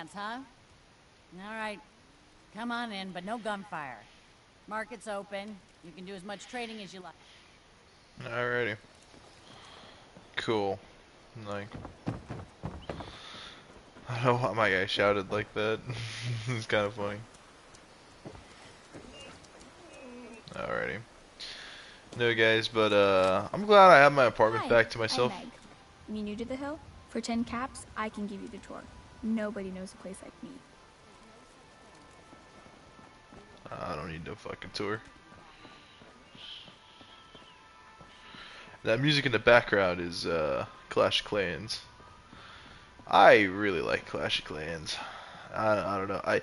chance, huh? Alright. Come on in, but no gunfire. Market's open. You can do as much trading as you like. Alrighty. Cool. Like, I don't know why my guy shouted like that. It's kind of funny. Alrighty. No guys, but I'm glad I have my apartment Hi, back to I'm myself. Meg. You new to the hill? For 10 caps, I can give you the tour. Nobody knows a place like me. I don't need no fucking tour. That music in the background is Clash of Clans. I really like Clash of Clans. I don't know. I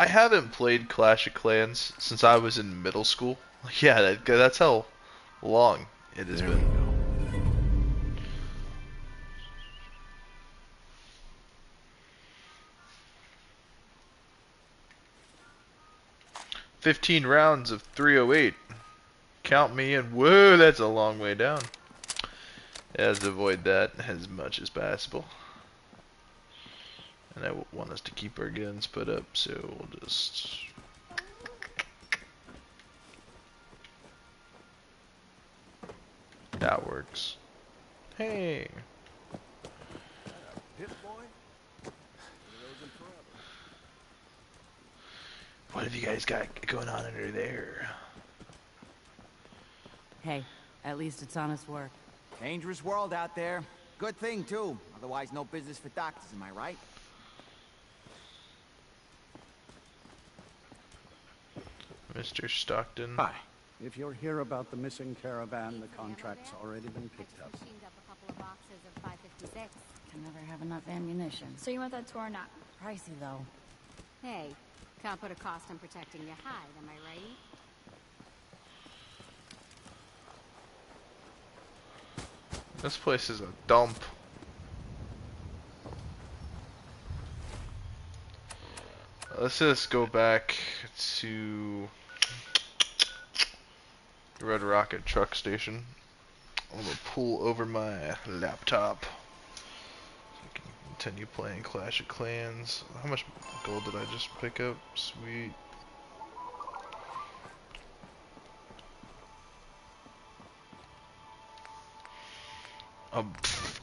haven't played Clash of Clans since I was in middle school. Yeah, that's how long it has been. 15 rounds of 308. Count me in. Whoa, that's a long way down. Has to avoid that as much as possible. And I want us to keep our guns put up, so we'll just... That works. Hey! What have you guys got going on under there? Hey, at least it's honest work. Dangerous world out there. Good thing, too. Otherwise, no business for doctors, am I right? Mr. Stockton. Hi. If you're here about the missing caravan, the contract's already been picked up. Machined up a couple of boxes of 556. Can never have enough ammunition. So you want that tour or not? Pricey, though. Hey, can't put a cost on protecting your hide, am I right? This place is a dump. Let's just go back to the Red Rocket truck station. I'm gonna pull over my laptop so I can continue playing Clash of Clans. How much gold did I just pick up? Sweet.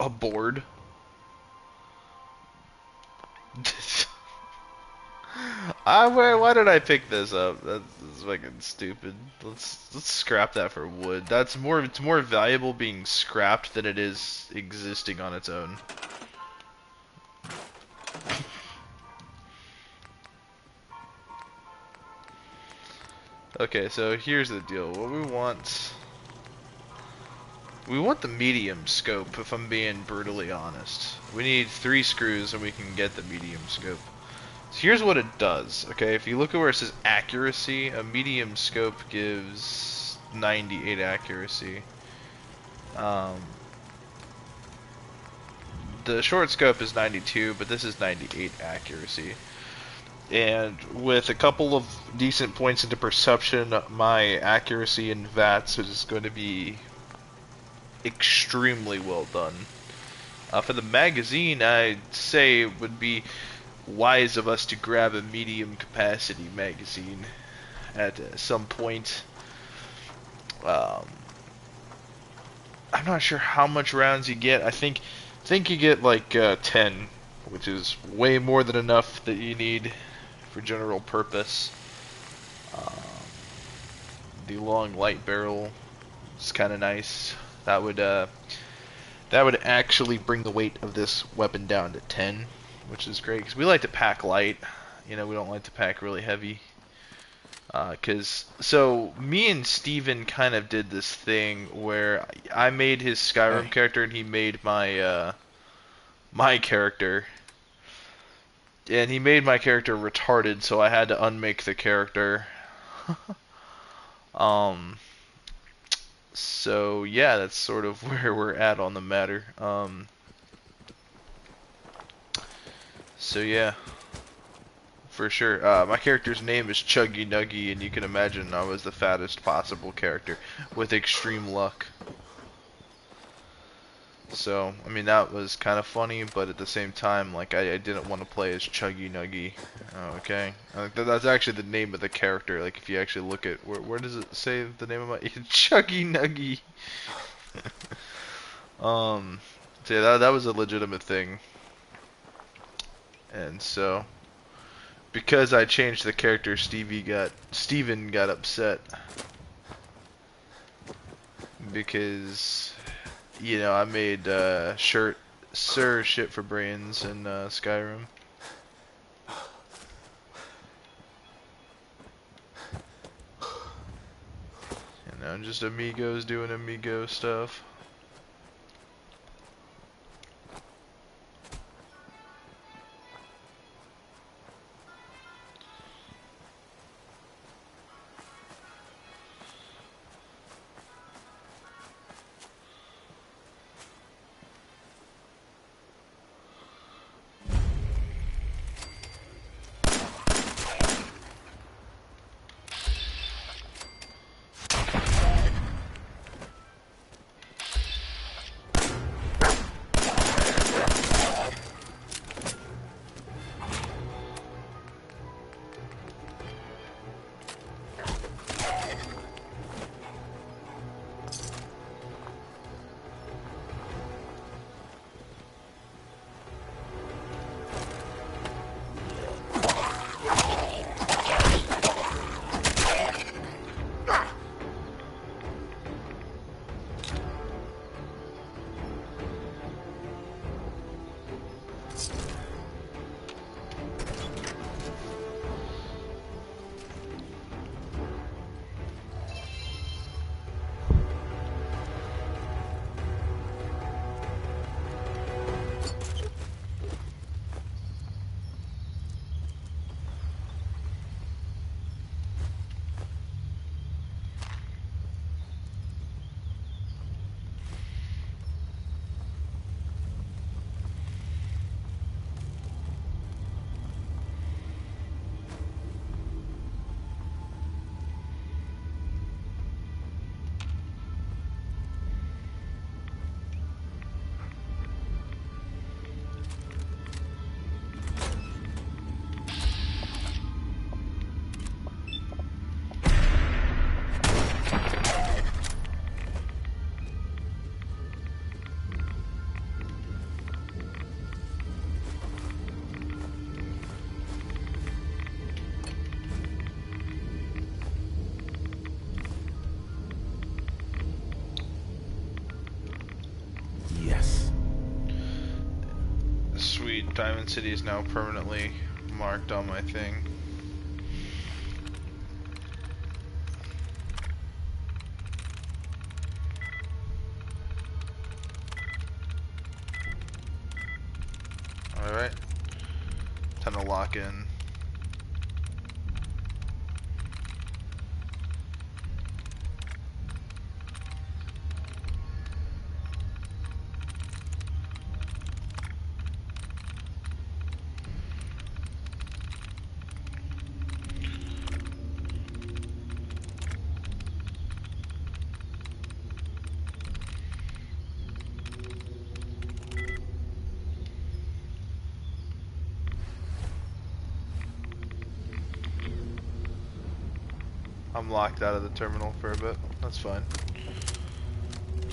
A board. Why did I pick this up? That's fucking stupid. Let's scrap that for wood. It's more valuable being scrapped than it is existing on its own. Okay, so here's the deal. What we want the medium scope, if I'm being brutally honest. We need 3 screws and we can get the medium scope. So here's what it does, okay? If you look at where it says accuracy, a medium scope gives 98 accuracy. The short scope is 92, but this is 98 accuracy. And with a couple of decent points into perception, my accuracy in VATS is going to be extremely well done. For the magazine, I'd say it would be wise of us to grab a medium capacity magazine at some point. I'm not sure how much rounds you get. I think you get like 10, which is way more than enough that you need for general purpose. The long light barrel is kind of nice. That would actually bring the weight of this weapon down to 10, which is great because we like to pack light. You know, we don't like to pack really heavy. So me and Steven kind of did this thing where I made his Skyrim character and he made my my character. And he made my character retarded, so I had to unmake the character. So yeah, that's sort of where we're at on the matter. So yeah, for sure. My character's name is Chuggy Nuggy, and you can imagine I was the fattest possible character with extreme luck. So, I mean, that was kind of funny, but at the same time, like, I didn't want to play as Chuggy Nuggy. Okay? That's actually the name of the character. Like, if you actually look at, where does it say the name of my, Chuggy Nuggy? So yeah, that was a legitimate thing. And so, because I changed the character, Steven got upset. Because, you know, I made Sir shit for brains in Skyrim. You know, just amigos doing amigo stuff. Yes. Sweet, Diamond City is now permanently marked on my thing. Alright. Time to lock in. I'm locked out of the terminal for a bit. That's fine.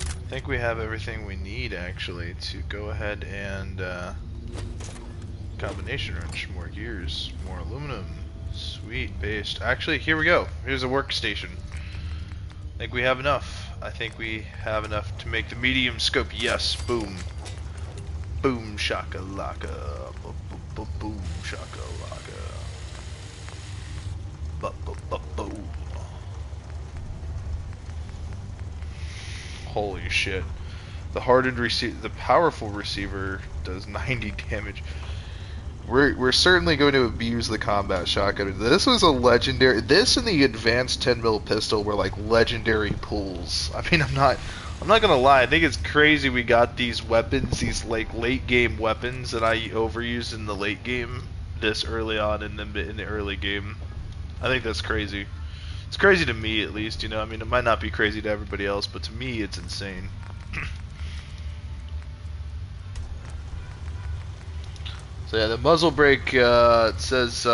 I think we have everything we need actually to go ahead and combination wrench, more gears, more aluminum. Sweet, based. Actually, here we go. Here's a workstation. I think we have enough. I think we have enough to make the medium scope. Yes, boom. Boom shakalaka. Boom shakalaka. Boom. Holy shit. The hardened receiver, the powerful receiver does 90 damage. We're certainly going to abuse the combat shotgun. This was a legendary. This and the advanced 10mm pistol were like legendary pulls. I mean, I'm not gonna lie. I think it's crazy we got these weapons, these like late game weapons that I overused in the late game this early on in the early game. I think that's crazy. It's crazy to me, at least, you know. I mean, it might not be crazy to everybody else, but to me, it's insane. So yeah, the muzzle brake it says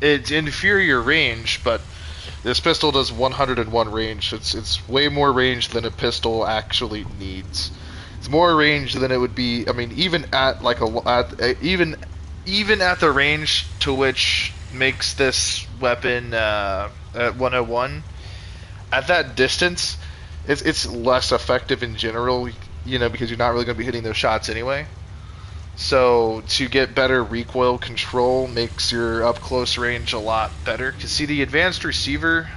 it's inferior range, but this pistol does 101 range. It's way more range than a pistol actually needs. It's more range than it would be. I mean, even at like even at the range to which makes this weapon at 101, at that distance, it's less effective in general. You know, because you're not really going to be hitting those shots anyway. So to get better recoil control makes your up close range a lot better. Cause see, the advanced receiver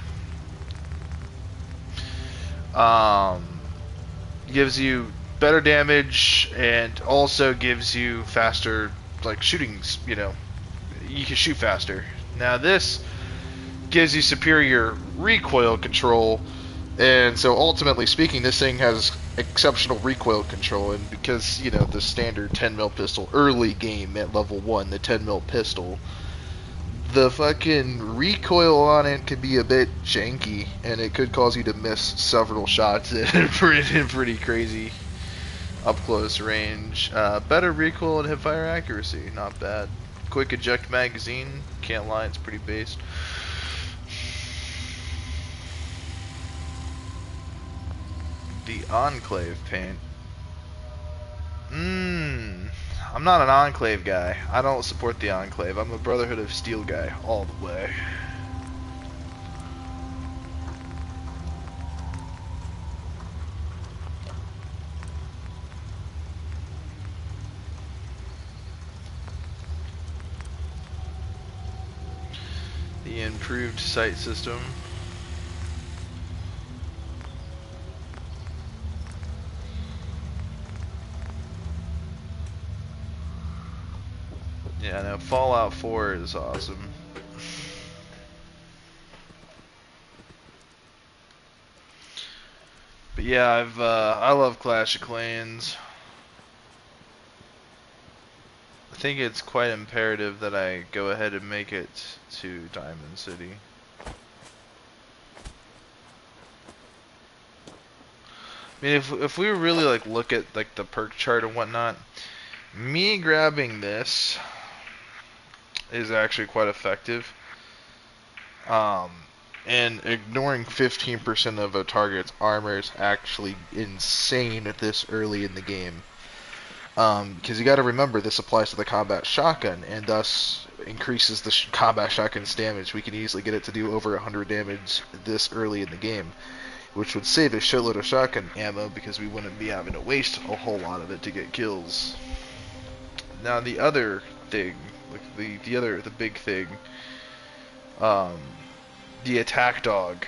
gives you better damage and also gives you faster like shootings. You know, you can shoot faster. Now this gives you superior recoil control. And so ultimately speaking, this thing has exceptional recoil control, and because, you know, the standard 10mm pistol, early game at level 1, the 10mm pistol, the fucking recoil on it can be a bit janky, and it could cause you to miss several shots in pretty crazy up-close range. Better recoil and hipfire accuracy, not bad. Quick eject magazine, can't lie, it's pretty based. The Enclave paint. I'm not an Enclave guy. I don't support the Enclave. I'm a Brotherhood of Steel guy all the way. The improved sight system. Yeah, no, Fallout 4 is awesome. But yeah, I love Clash of Clans. I think it's quite imperative that I go ahead and make it to Diamond City. I mean, if we really like look at like the perk chart and whatnot, me grabbing this is actually quite effective. And ignoring 15% of a target's armor is actually insane at this early in the game. Because you got to remember, this applies to the combat shotgun, and thus increases the combat shotgun's damage. We can easily get it to do over 100 damage this early in the game, which would save a shitload of shotgun ammo because we wouldn't be having to waste a whole lot of it to get kills. Now the other thing, like the big thing, the attack dog.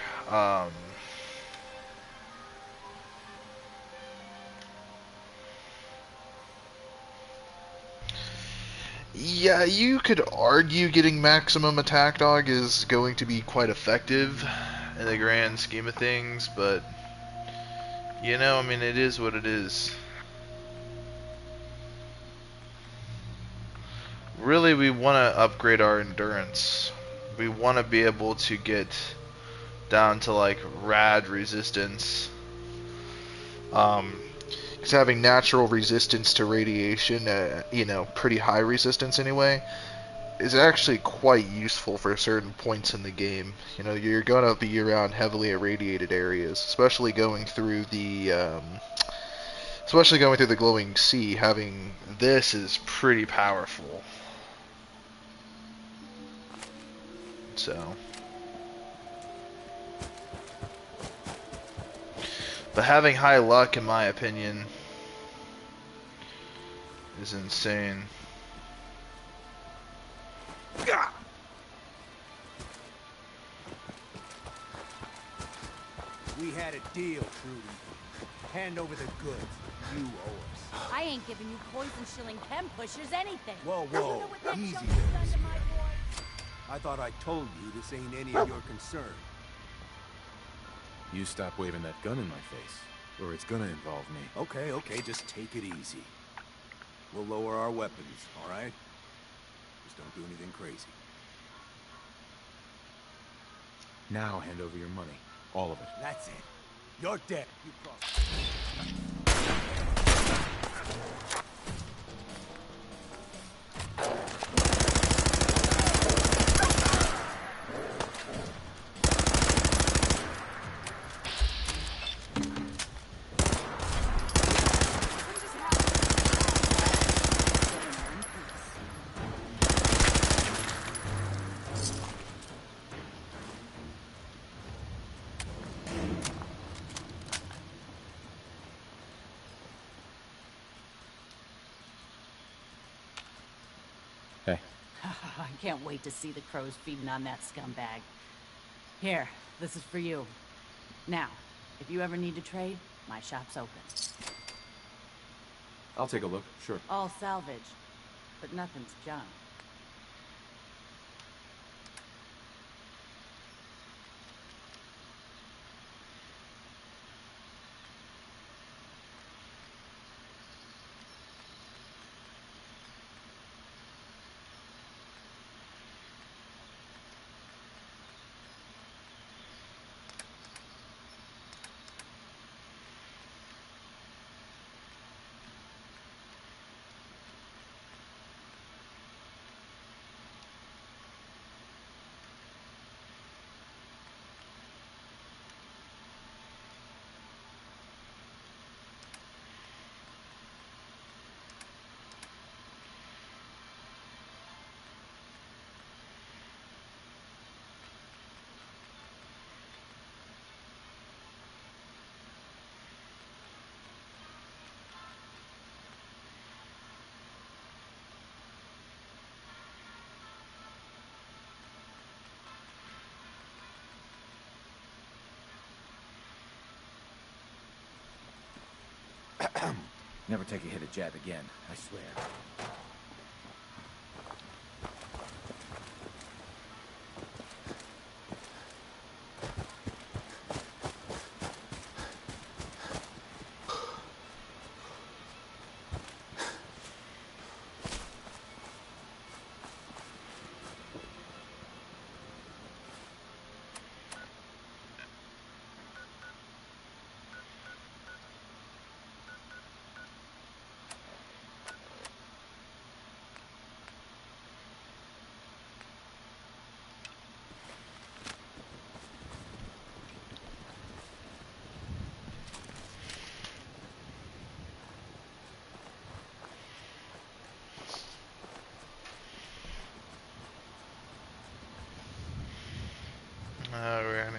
Yeah, you could argue getting maximum attack dog is going to be quite effective in the grand scheme of things, but you know, I mean, it is what it is. Really, we want to upgrade our endurance. We want to be able to get down to like rad resistance. Because having natural resistance to radiation, you know, pretty high resistance anyway, is actually quite useful for certain points in the game. You know, you're going to be around heavily irradiated areas, especially going through the glowing sea. Having this is pretty powerful. So, but having high luck, in my opinion, is insane. We had a deal, Trudy. Hand over the goods. You owe us. I ain't giving you poison shilling chem pushers anything. Whoa, You know whoa. what that Easy junk there, has done Miss to my Mary. boy? I thought I told you this ain't any of your concern. You stop waving that gun in my face, or it's gonna involve me. Okay, okay, just take it easy. We'll lower our weapons, all right? Just don't do anything crazy. Now hand over your money. All of it. That's it. You're dead. You crossed. Hey, I can't wait to see the crows feeding on that scumbag. Here, this is for you. Now, if you ever need to trade, my shop's open. I'll take a look, sure. All salvage, but nothing's junk. Never take a hit at Jab again, I swear. Alrighty.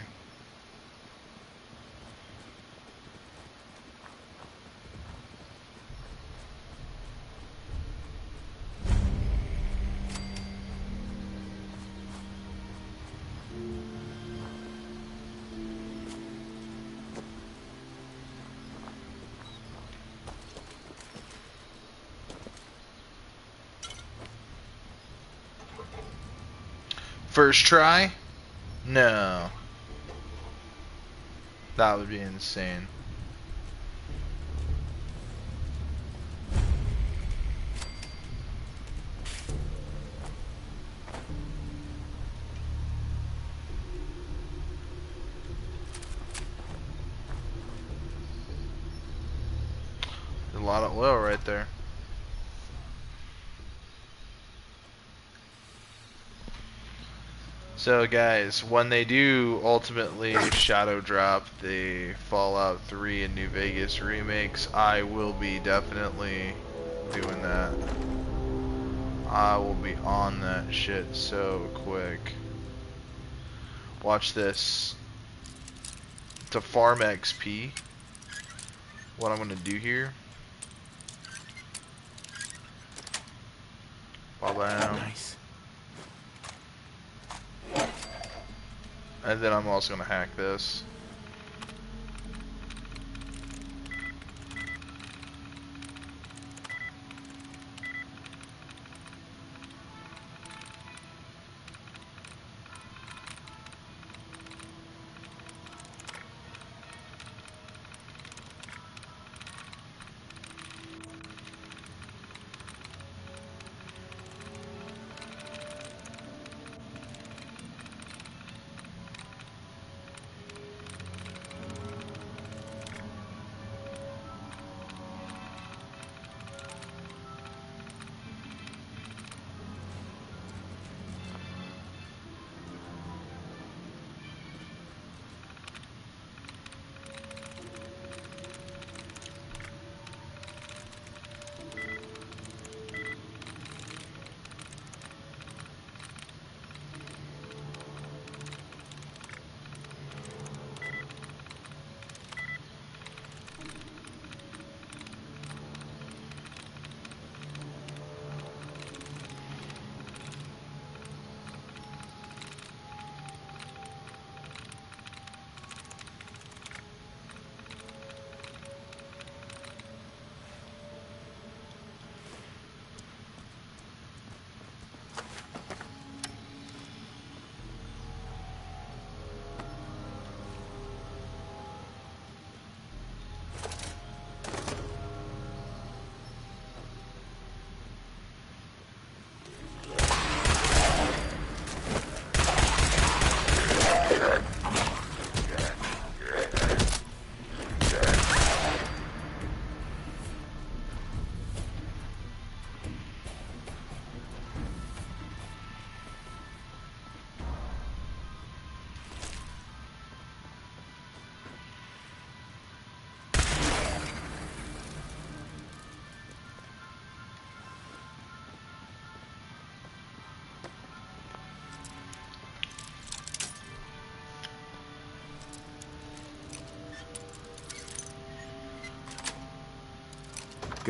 First try? No. That would be insane. A lot of oil right there. So guys, when they do ultimately shadow drop the Fallout 3 and New Vegas remakes, I will be definitely doing that. I will be on that shit so quick. Watch this. To farm XP, what I'm gonna do here. Ba-bam. Nice. And then I'm also gonna hack this.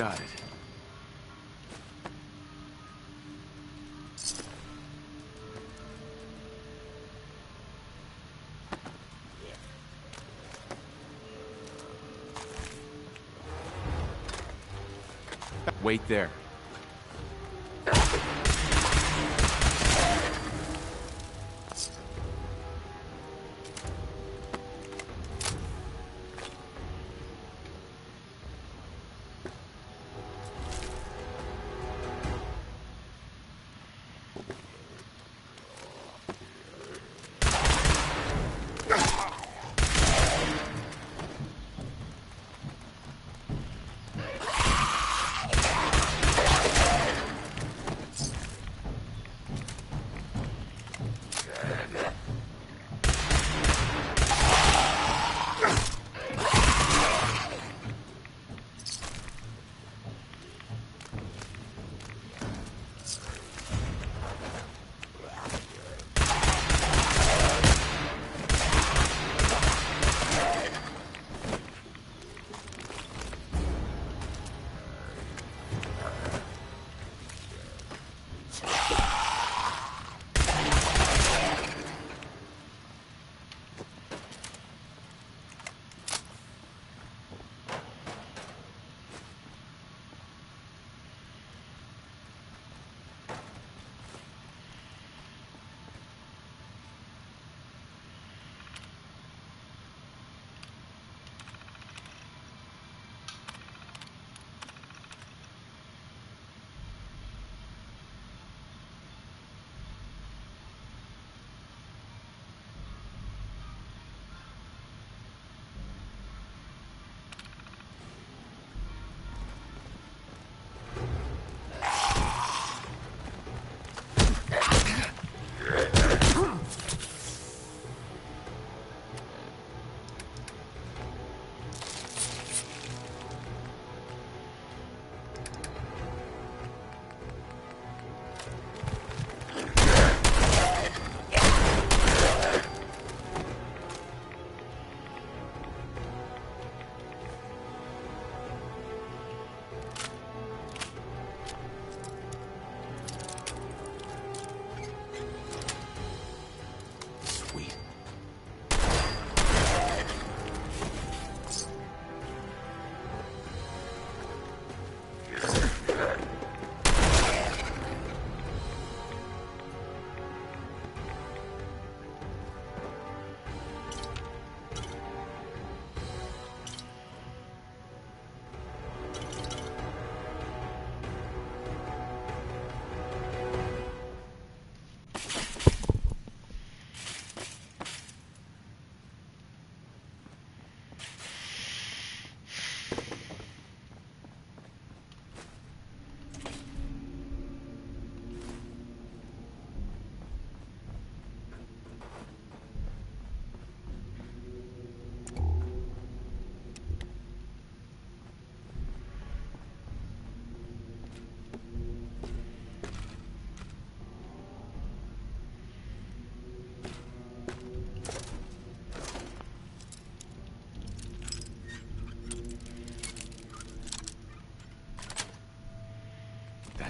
got it. Wait there.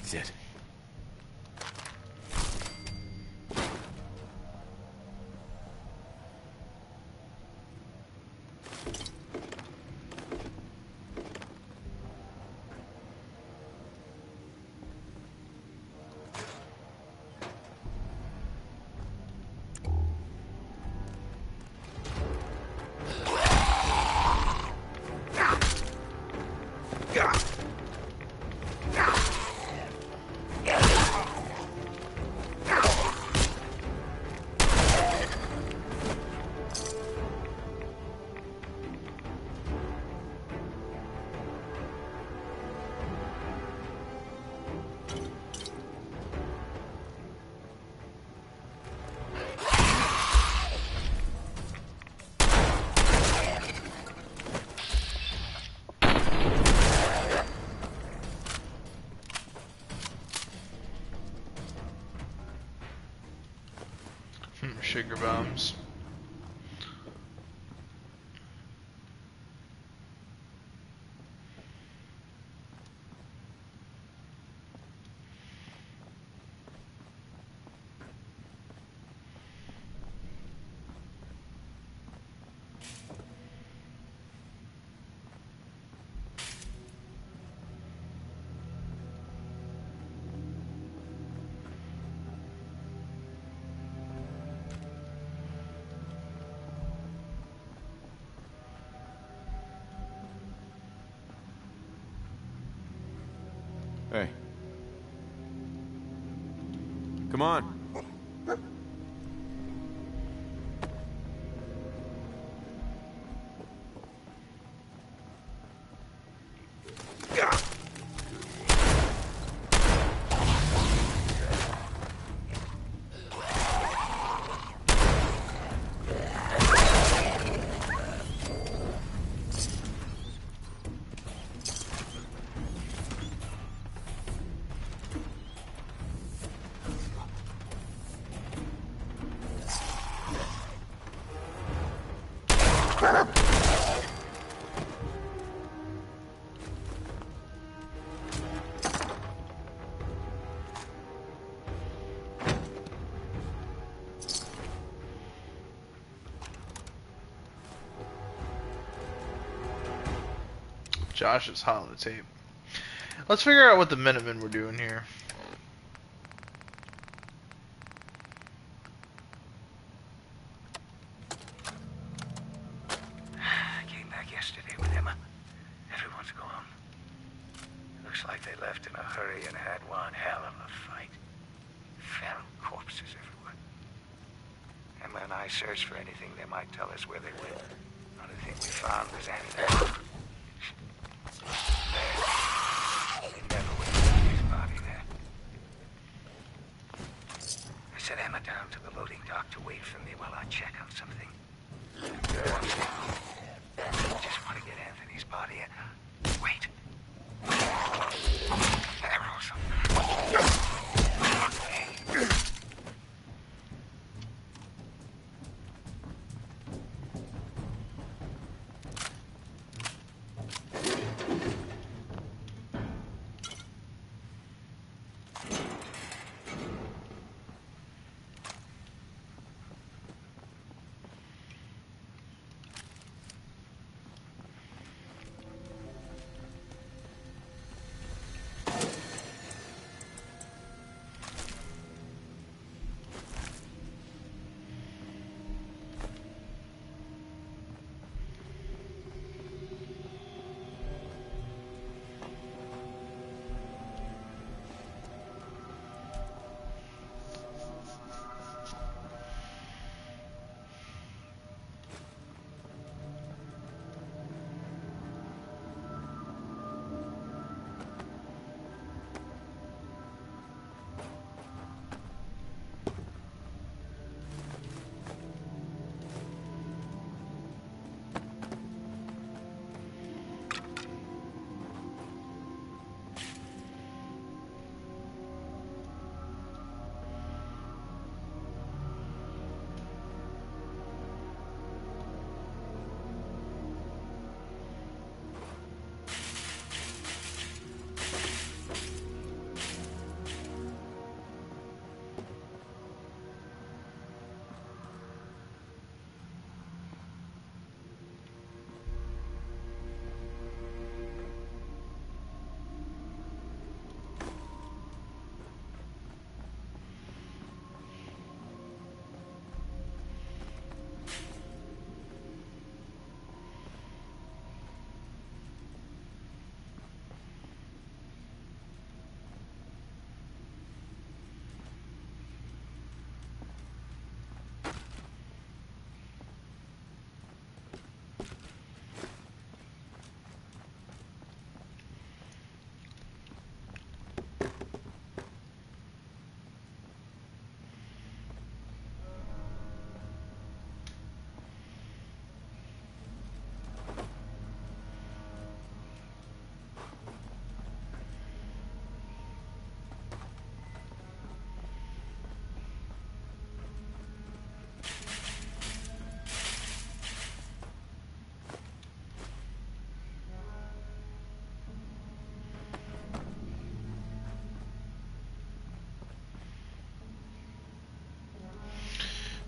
That's it. Sugar bombs. Come on. Josh's holotape. Let's figure out what the Minutemen were doing here. I came back yesterday with Emma. Everyone's gone. Looks like they left in a hurry and had one hell of a fight. Feral corpses everywhere. Emma and I searched for anything that might tell us where they went. Only thing we found was Anthony. He never would have left his body there. I set Emma down to the loading dock to wait for me while I check on something. I just want to get Anthony's body and wait. Arrows.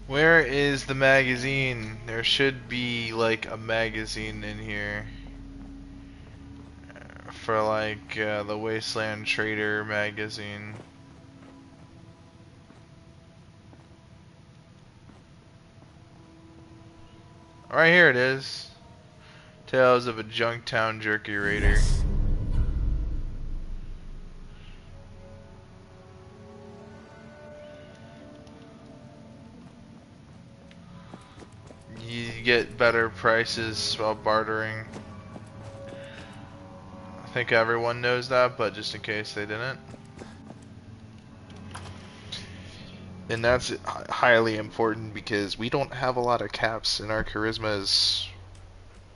Where is the magazine? There should be like a magazine in here for like the Wasteland Trader magazine. Right here it is. Tales of a Junktown Jerky Raider. you get better prices while bartering. I think everyone knows that, but just in case they didn't. And that's highly important because we don't have a lot of caps, and our charisma is...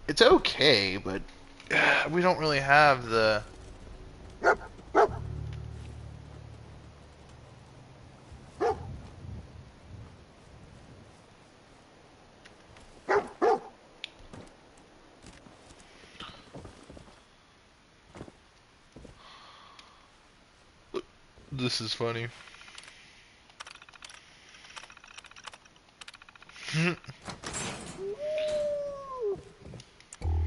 It's okay, but we don't really have the... This is funny.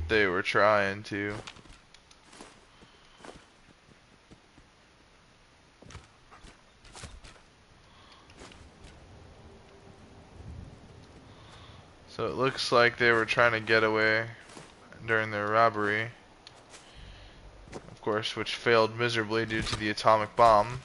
They were trying to. So it looks like they were trying to get away during their robbery. Of course, which failed miserably due to the atomic bomb.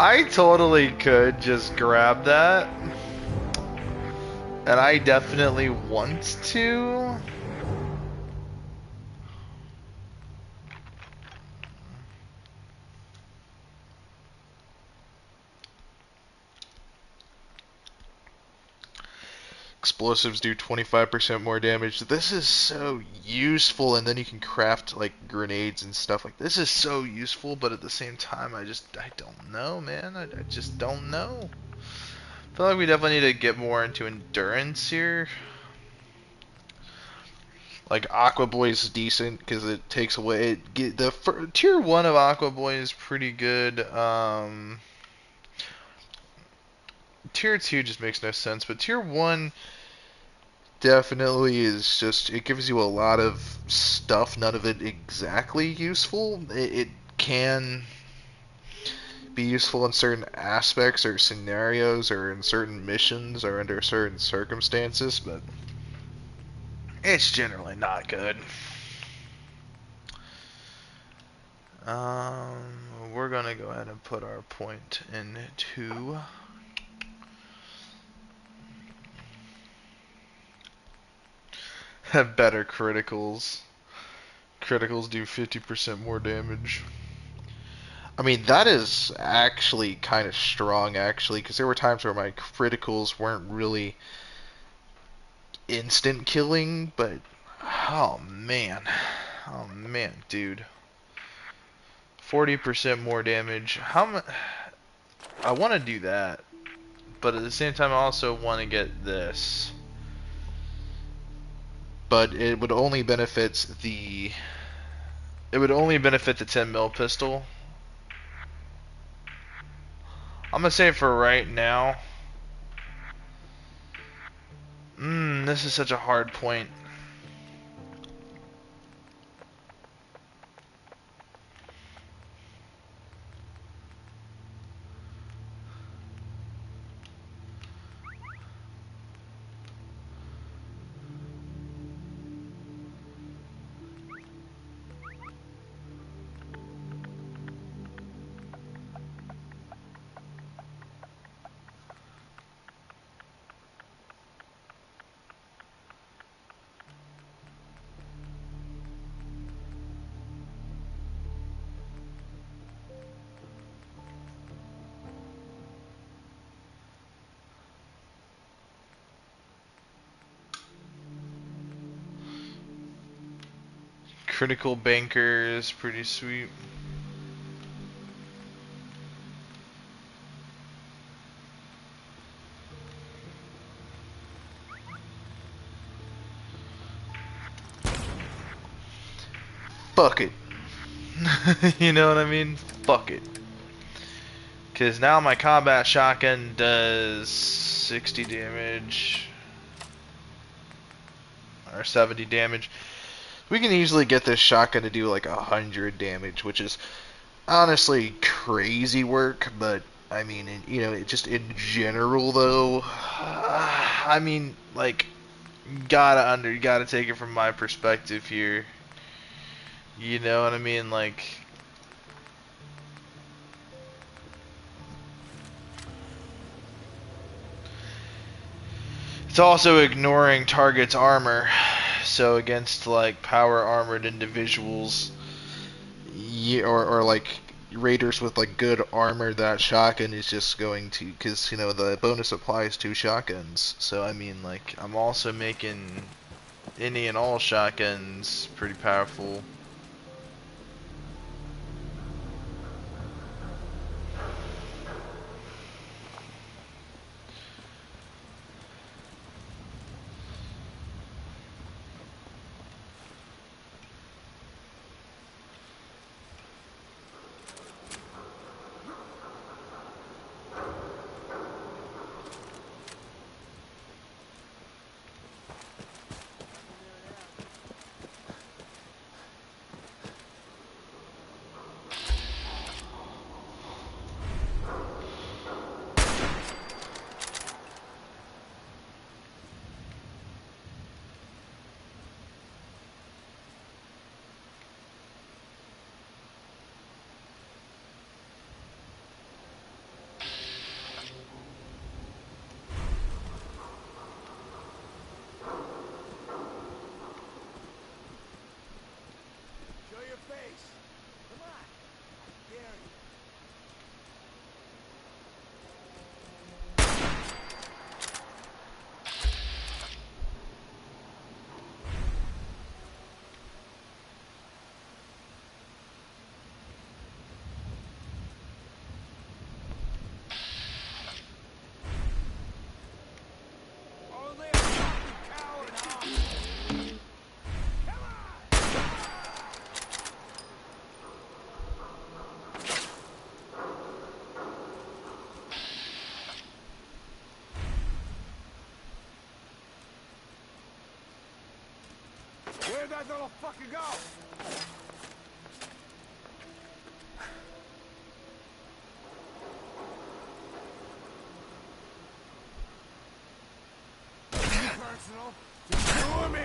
I totally could just grab that. And I definitely want to. Explosives do 25% more damage. This is so useful, and then you can craft like grenades and stuff like this. Is so useful, but at the same time, I don't know, man. I just don't know. I feel like we definitely need to get more into endurance here. Like Aqua Boy is decent because it takes away tier 1 of Aqua Boy is pretty good. Tier 2 just makes no sense, but tier 1 definitely is just, it gives you a lot of stuff, none of it exactly useful. It can be useful in certain aspects or scenarios or in certain missions or under certain circumstances, but it's generally not good. We're gonna go ahead and put our point into Have better criticals. Criticals do 50% more damage. I mean, that is actually kind of strong, actually, because there were times where my criticals weren't really instant killing, but oh man, dude, 40% more damage. I want to do that, but at the same time, I also want to get this. But it would only benefit the 10 mil pistol. I'm gonna say for right now. This is such a hard point. Critical banker is pretty sweet. Fuck it. You know what I mean? Fuck it. Because now my combat shotgun does 60 damage. Or 70 damage. We can easily get this shotgun to do like 100 damage, which is honestly crazy work, but I mean, you know, just in general though, I mean, like, you gotta take it from my perspective here. You know what I mean? Like, it's also ignoring target's armor. So against like power armored individuals, or like raiders with like good armor, that shotgun is just going to, because you know the bonus applies to shotguns. So I mean, like, I'm also making any and all shotguns pretty powerful. Where'd that little fucker go? Personal. Just you or me.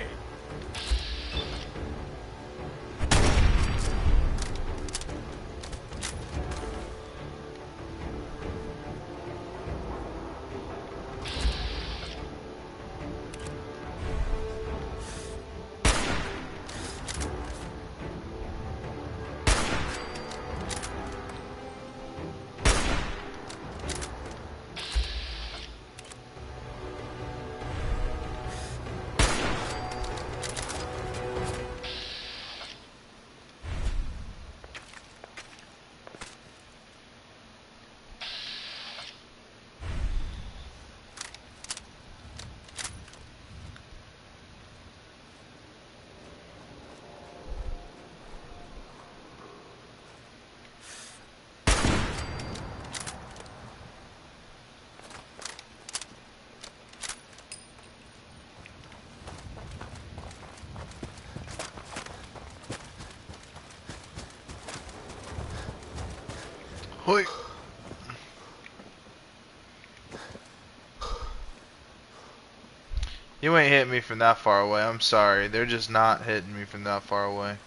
Hoi. You ain't hitting me from that far away. I'm sorry. They're just not hitting me from that far away.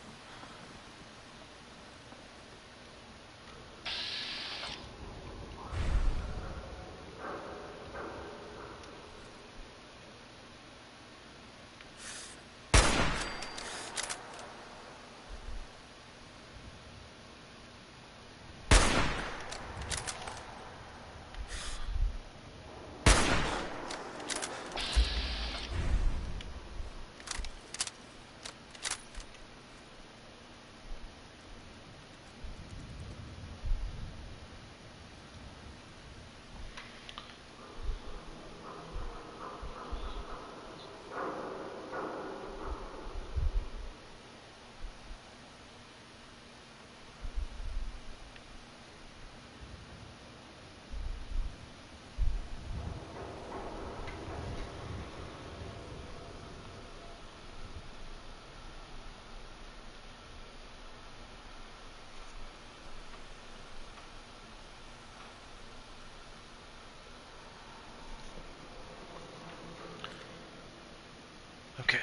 Okay.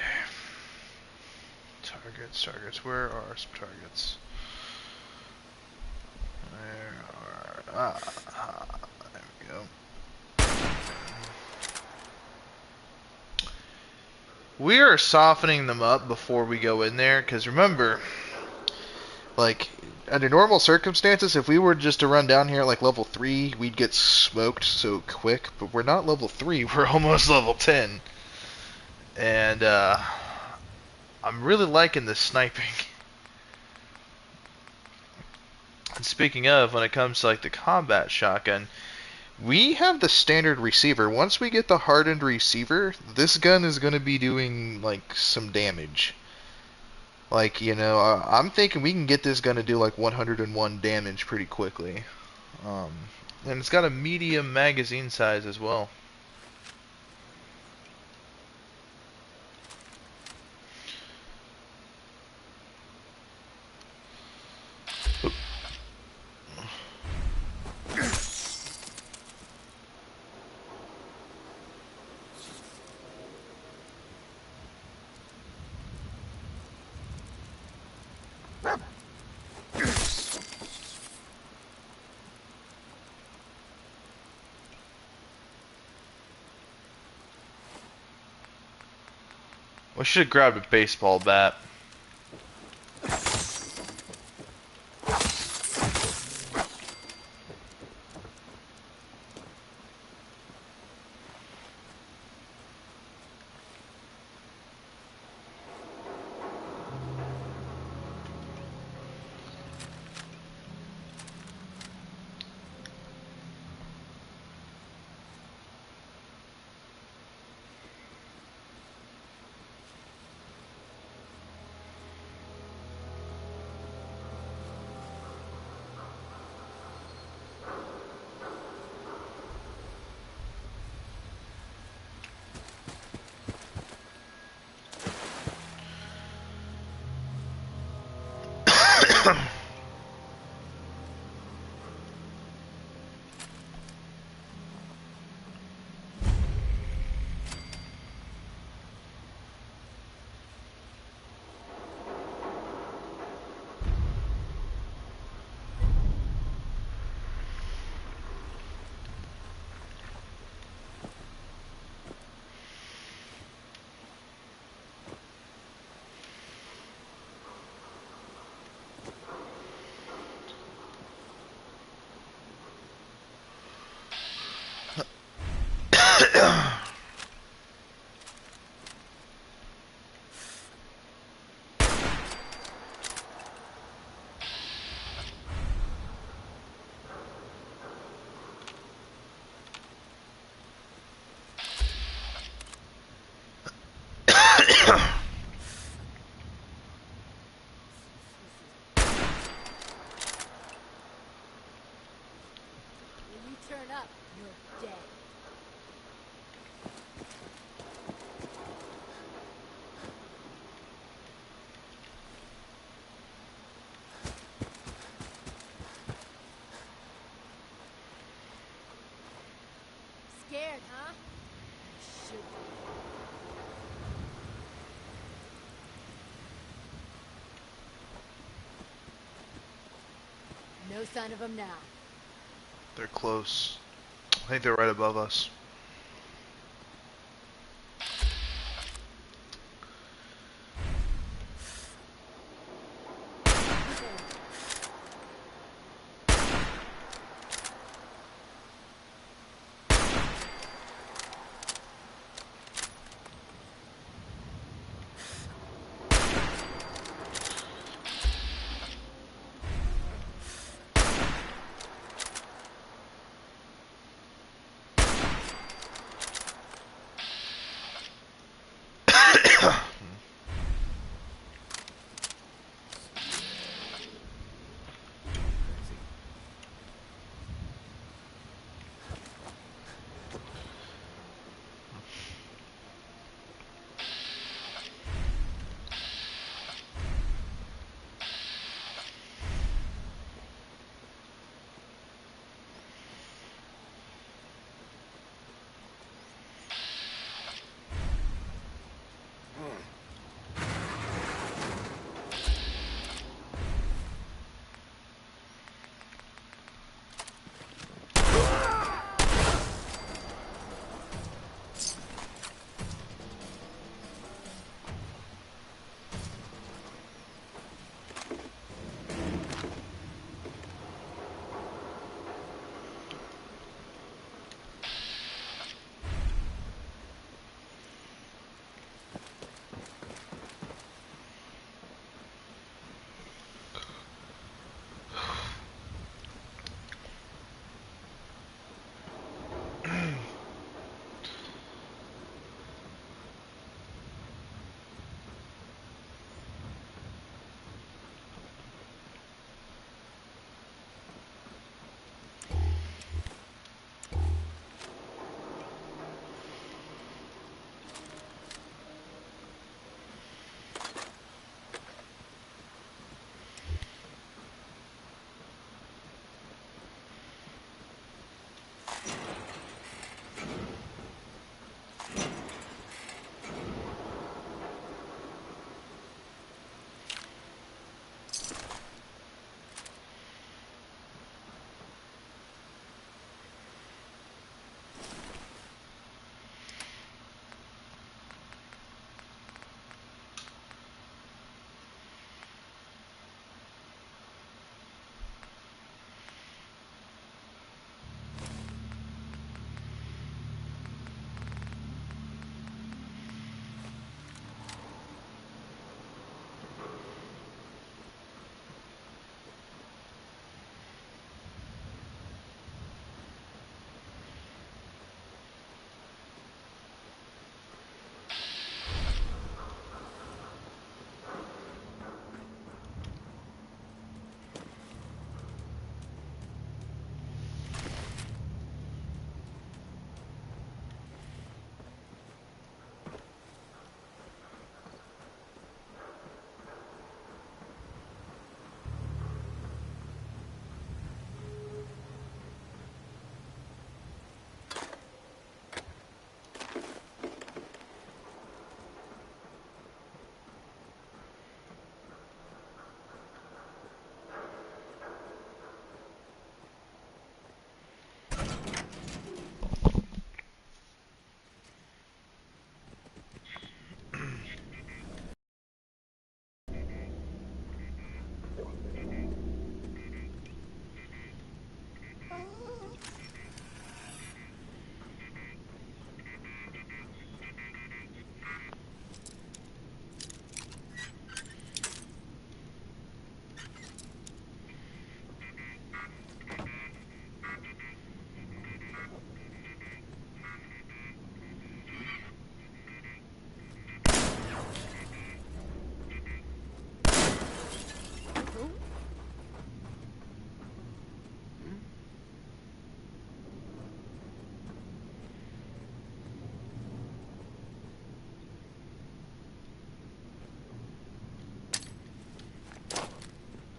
Targets. Where are some targets? Where are... there we go. We are softening them up before we go in there, because remember, like, under normal circumstances, if we were just to run down here at like level 3, we'd get smoked so quick, but we're not level 3, we're almost level 10. And, I'm really liking this sniping. And speaking of, when it comes to like the combat shotgun, we have the standard receiver. Once we get the hardened receiver, this gun is going to be doing like some damage. Like, you know, I'm thinking we can get this gun to do like 101 damage pretty quickly. And it's got a medium magazine size as well. We should have grabbed a baseball bat. When you turn up, you're dead. Scared, huh? Should be. No sign of them now. They're close. I think they're right above us.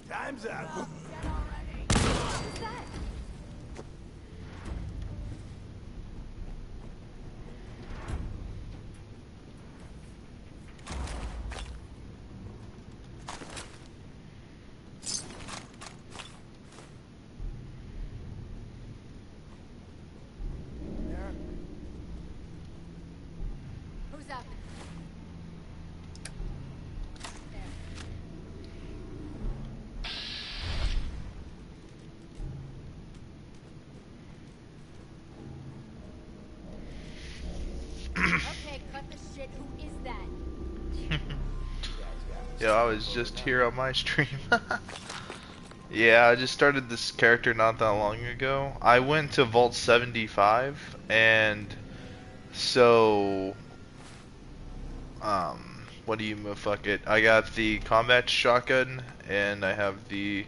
Time's up. Yo, I was just here on my stream. Yeah, I just started this character not that long ago. I went to Vault 75, and so, what do you fuck it? I got the combat shotgun, and I have a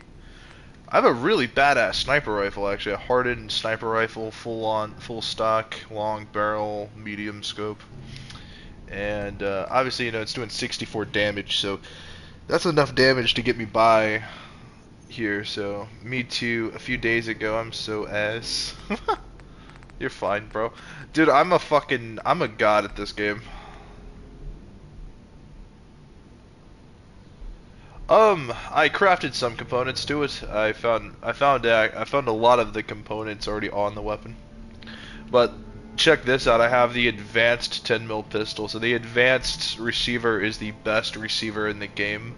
really badass sniper rifle, actually, a hardened sniper rifle, full stock, long barrel, medium scope, and obviously, you know, it's doing 64 damage, so that's enough damage to get me by here. So me too. A few days ago, I'm so ass. You're fine, bro. Dude, I'm a god at this game. I crafted some components to it. I found a lot of the components already on the weapon. But check this out. I have the advanced 10mm pistol. So the advanced receiver is the best receiver in the game.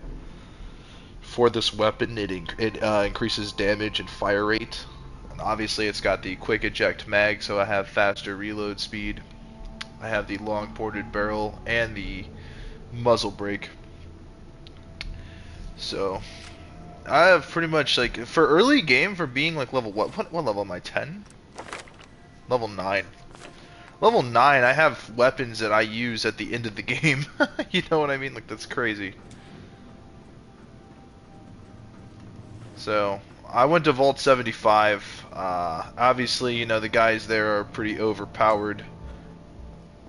For this weapon, it increases damage and fire rate. And obviously, it's got the quick eject mag, so I have faster reload speed. I have the long ported barrel and the muzzle brake. So I have pretty much, like, for early game, for being like level what level am I? 10? Level 9. Level 9. I have weapons that I use at the end of the game. You know what I mean? Like, that's crazy. So, I went to Vault 75. Obviously, you know, the guys there are pretty overpowered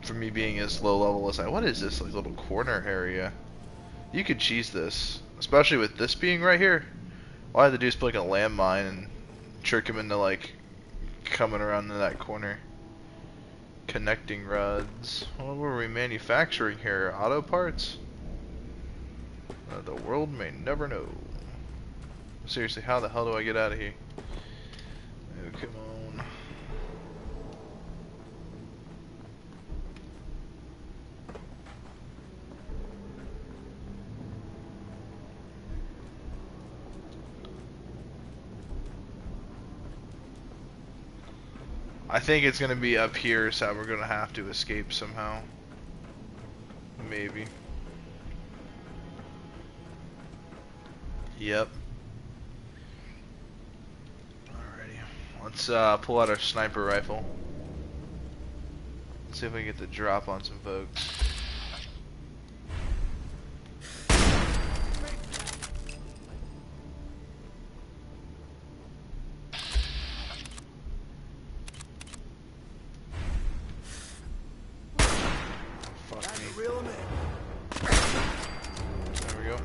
for me being as low level as I... What is this, like, little corner area? You could cheese this. Especially with this being right here. All I have to do is put, like, a landmine and trick him into, like, coming around to that corner. Connecting rods. What were we manufacturing here? Auto parts? The world may never know. Seriously, how the hell do I get out of here? Oh, come on. I think it's gonna be up here, so we're gonna have to escape somehow. Maybe. Yep. Let's pull out our sniper rifle. Let's see if we can get the drop on some folks. Fuck me. There we go.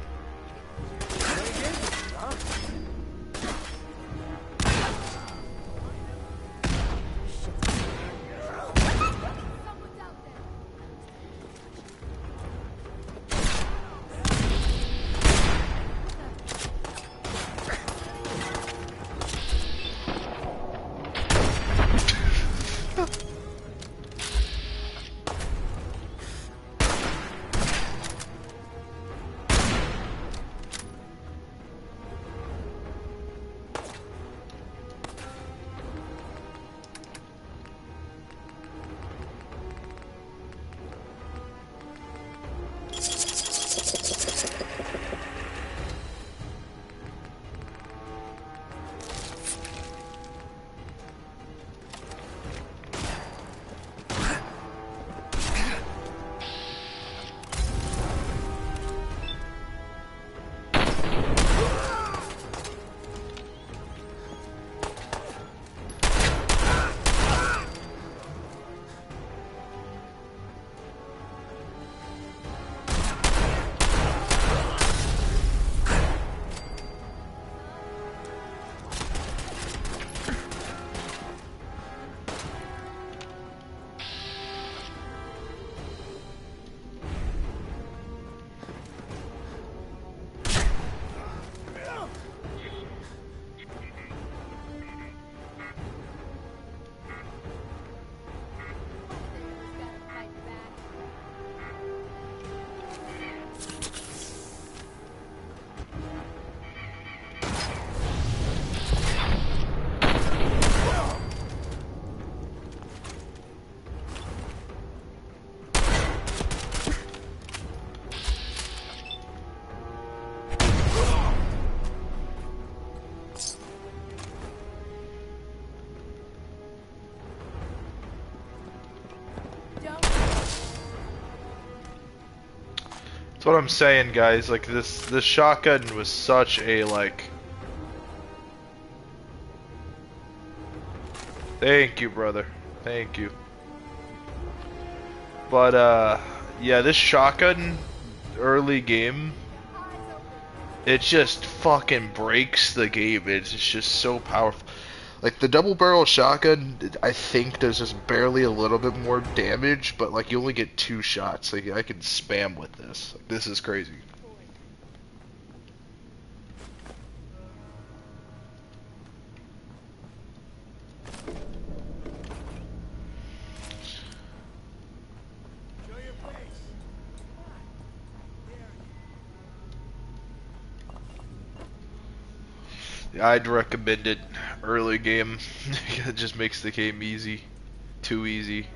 what I'm saying, guys. Like this shotgun was such a like. Thank you, brother. Thank you. But yeah, this shotgun early game, it just fucking breaks the game. It's just so powerful. Like the double barrel shotgun, I think does just barely a little bit more damage, but like you only get 2 shots. Like I can spam with this. Like, this is crazy. I'd recommend it early game. It just makes the game easy. Too easy.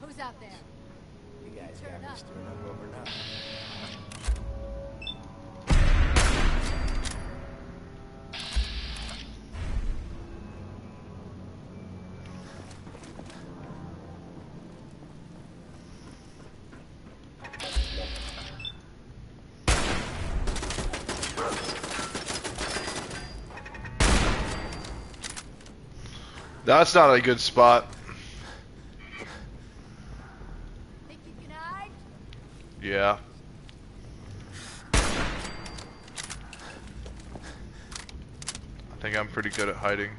Who's out there? You guys got me stirring up over nothing. That's not a good spot. Think you can hide? Yeah. I think I'm pretty good at hiding.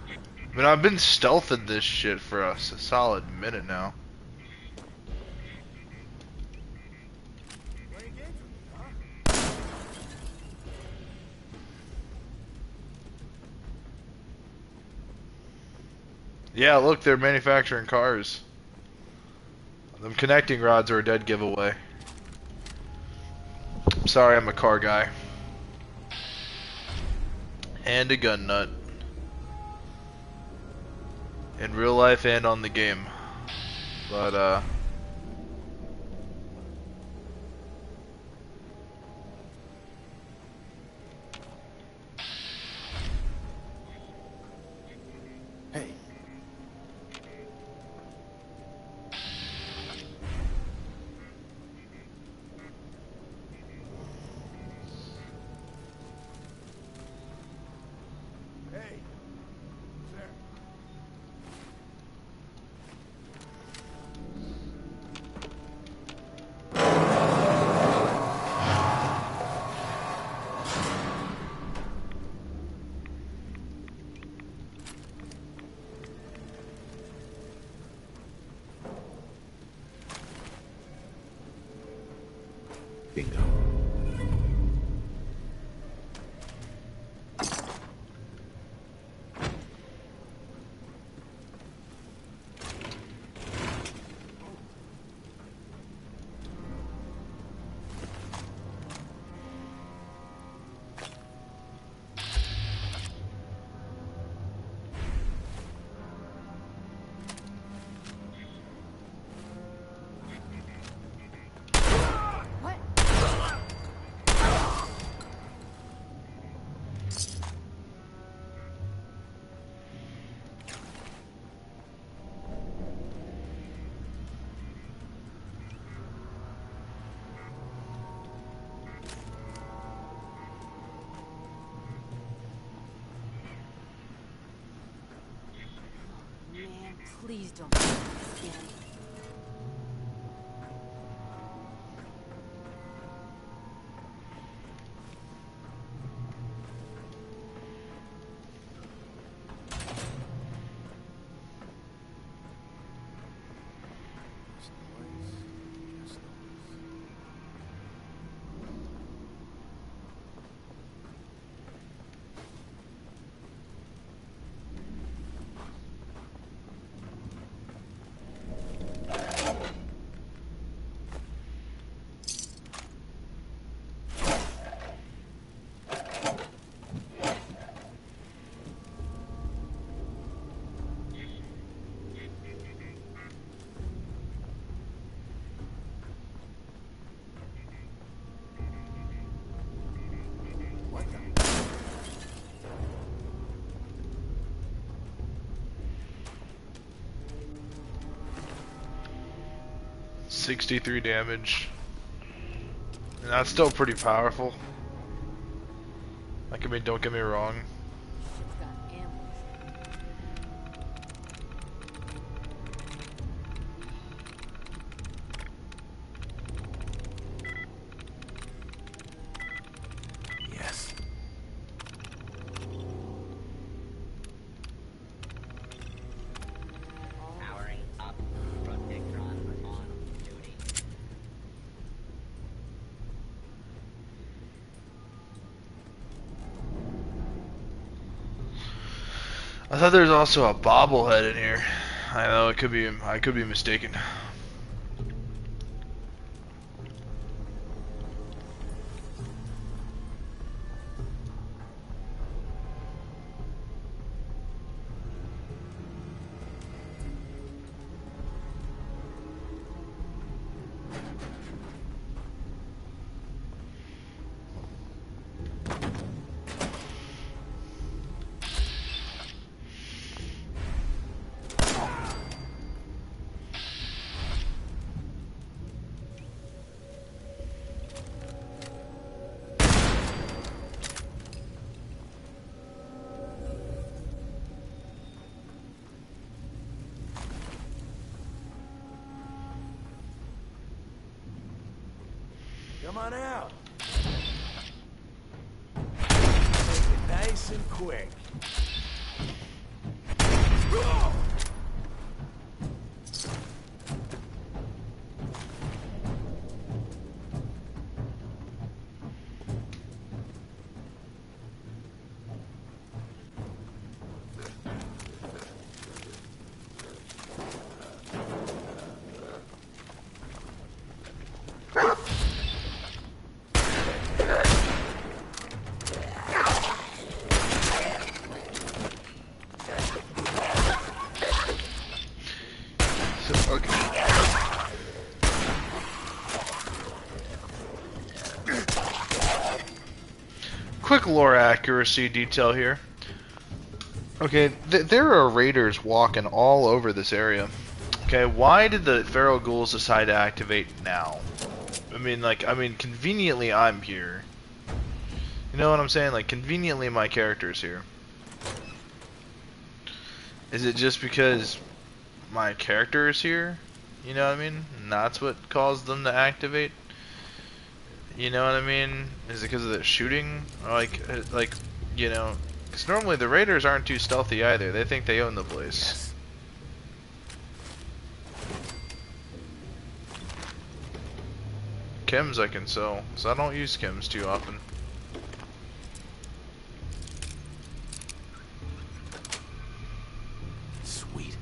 I mean, I've been stealthing this shit for a solid minute now. Yeah, look, they're manufacturing cars. Them connecting rods are a dead giveaway. I'm sorry, I'm a car guy. And a gun nut. In real life and on the game. But, Hey, Bingo. What? Man, please don't do this again. 63 damage. And that's still pretty powerful. Like, I mean, don't get me wrong. Shit's got ambush. Yes. Powering up. Protectron on duty. I thought there was also a bobblehead in here. I know I could be mistaken. Come on out. Take it nice and quick. Quick lore accuracy detail here. Okay, there are raiders walking all over this area. Okay, why did the feral ghouls decide to activate now? I mean, conveniently I'm here. You know what I'm saying? Like, conveniently my character's here. Is it just because my character is here? You know what I mean? And that's what caused them to activate? You know what I mean? Is it because of the shooting? Or like, you know, because normally the raiders aren't too stealthy either. They think they own the place. Chems I can sell, so I don't use chems too often. Sweet.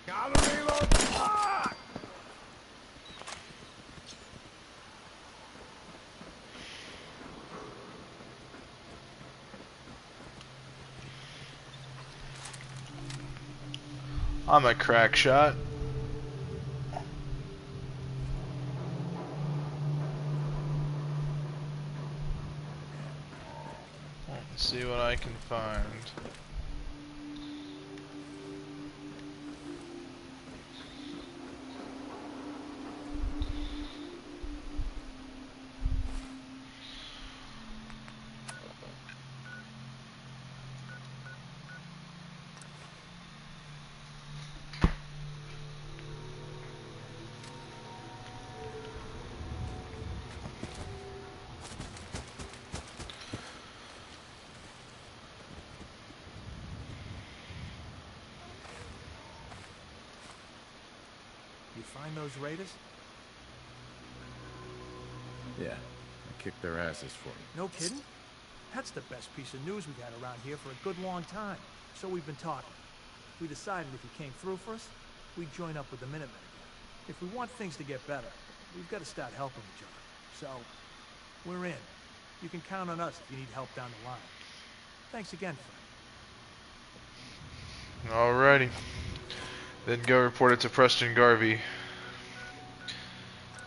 Gotta reload. Ah! I'm a crack shot. Let's see what I can find. You find those raiders? Yeah, I kicked their asses for you. No kidding? That's the best piece of news we've had around here for a good long time. So we've been talking. We decided if you came through for us, we'd join up with the Minutemen again. If we want things to get better, we've got to start helping each other. So, we're in. You can count on us if you need help down the line. Thanks again, friend. Alrighty. Then go report it to Preston Garvey.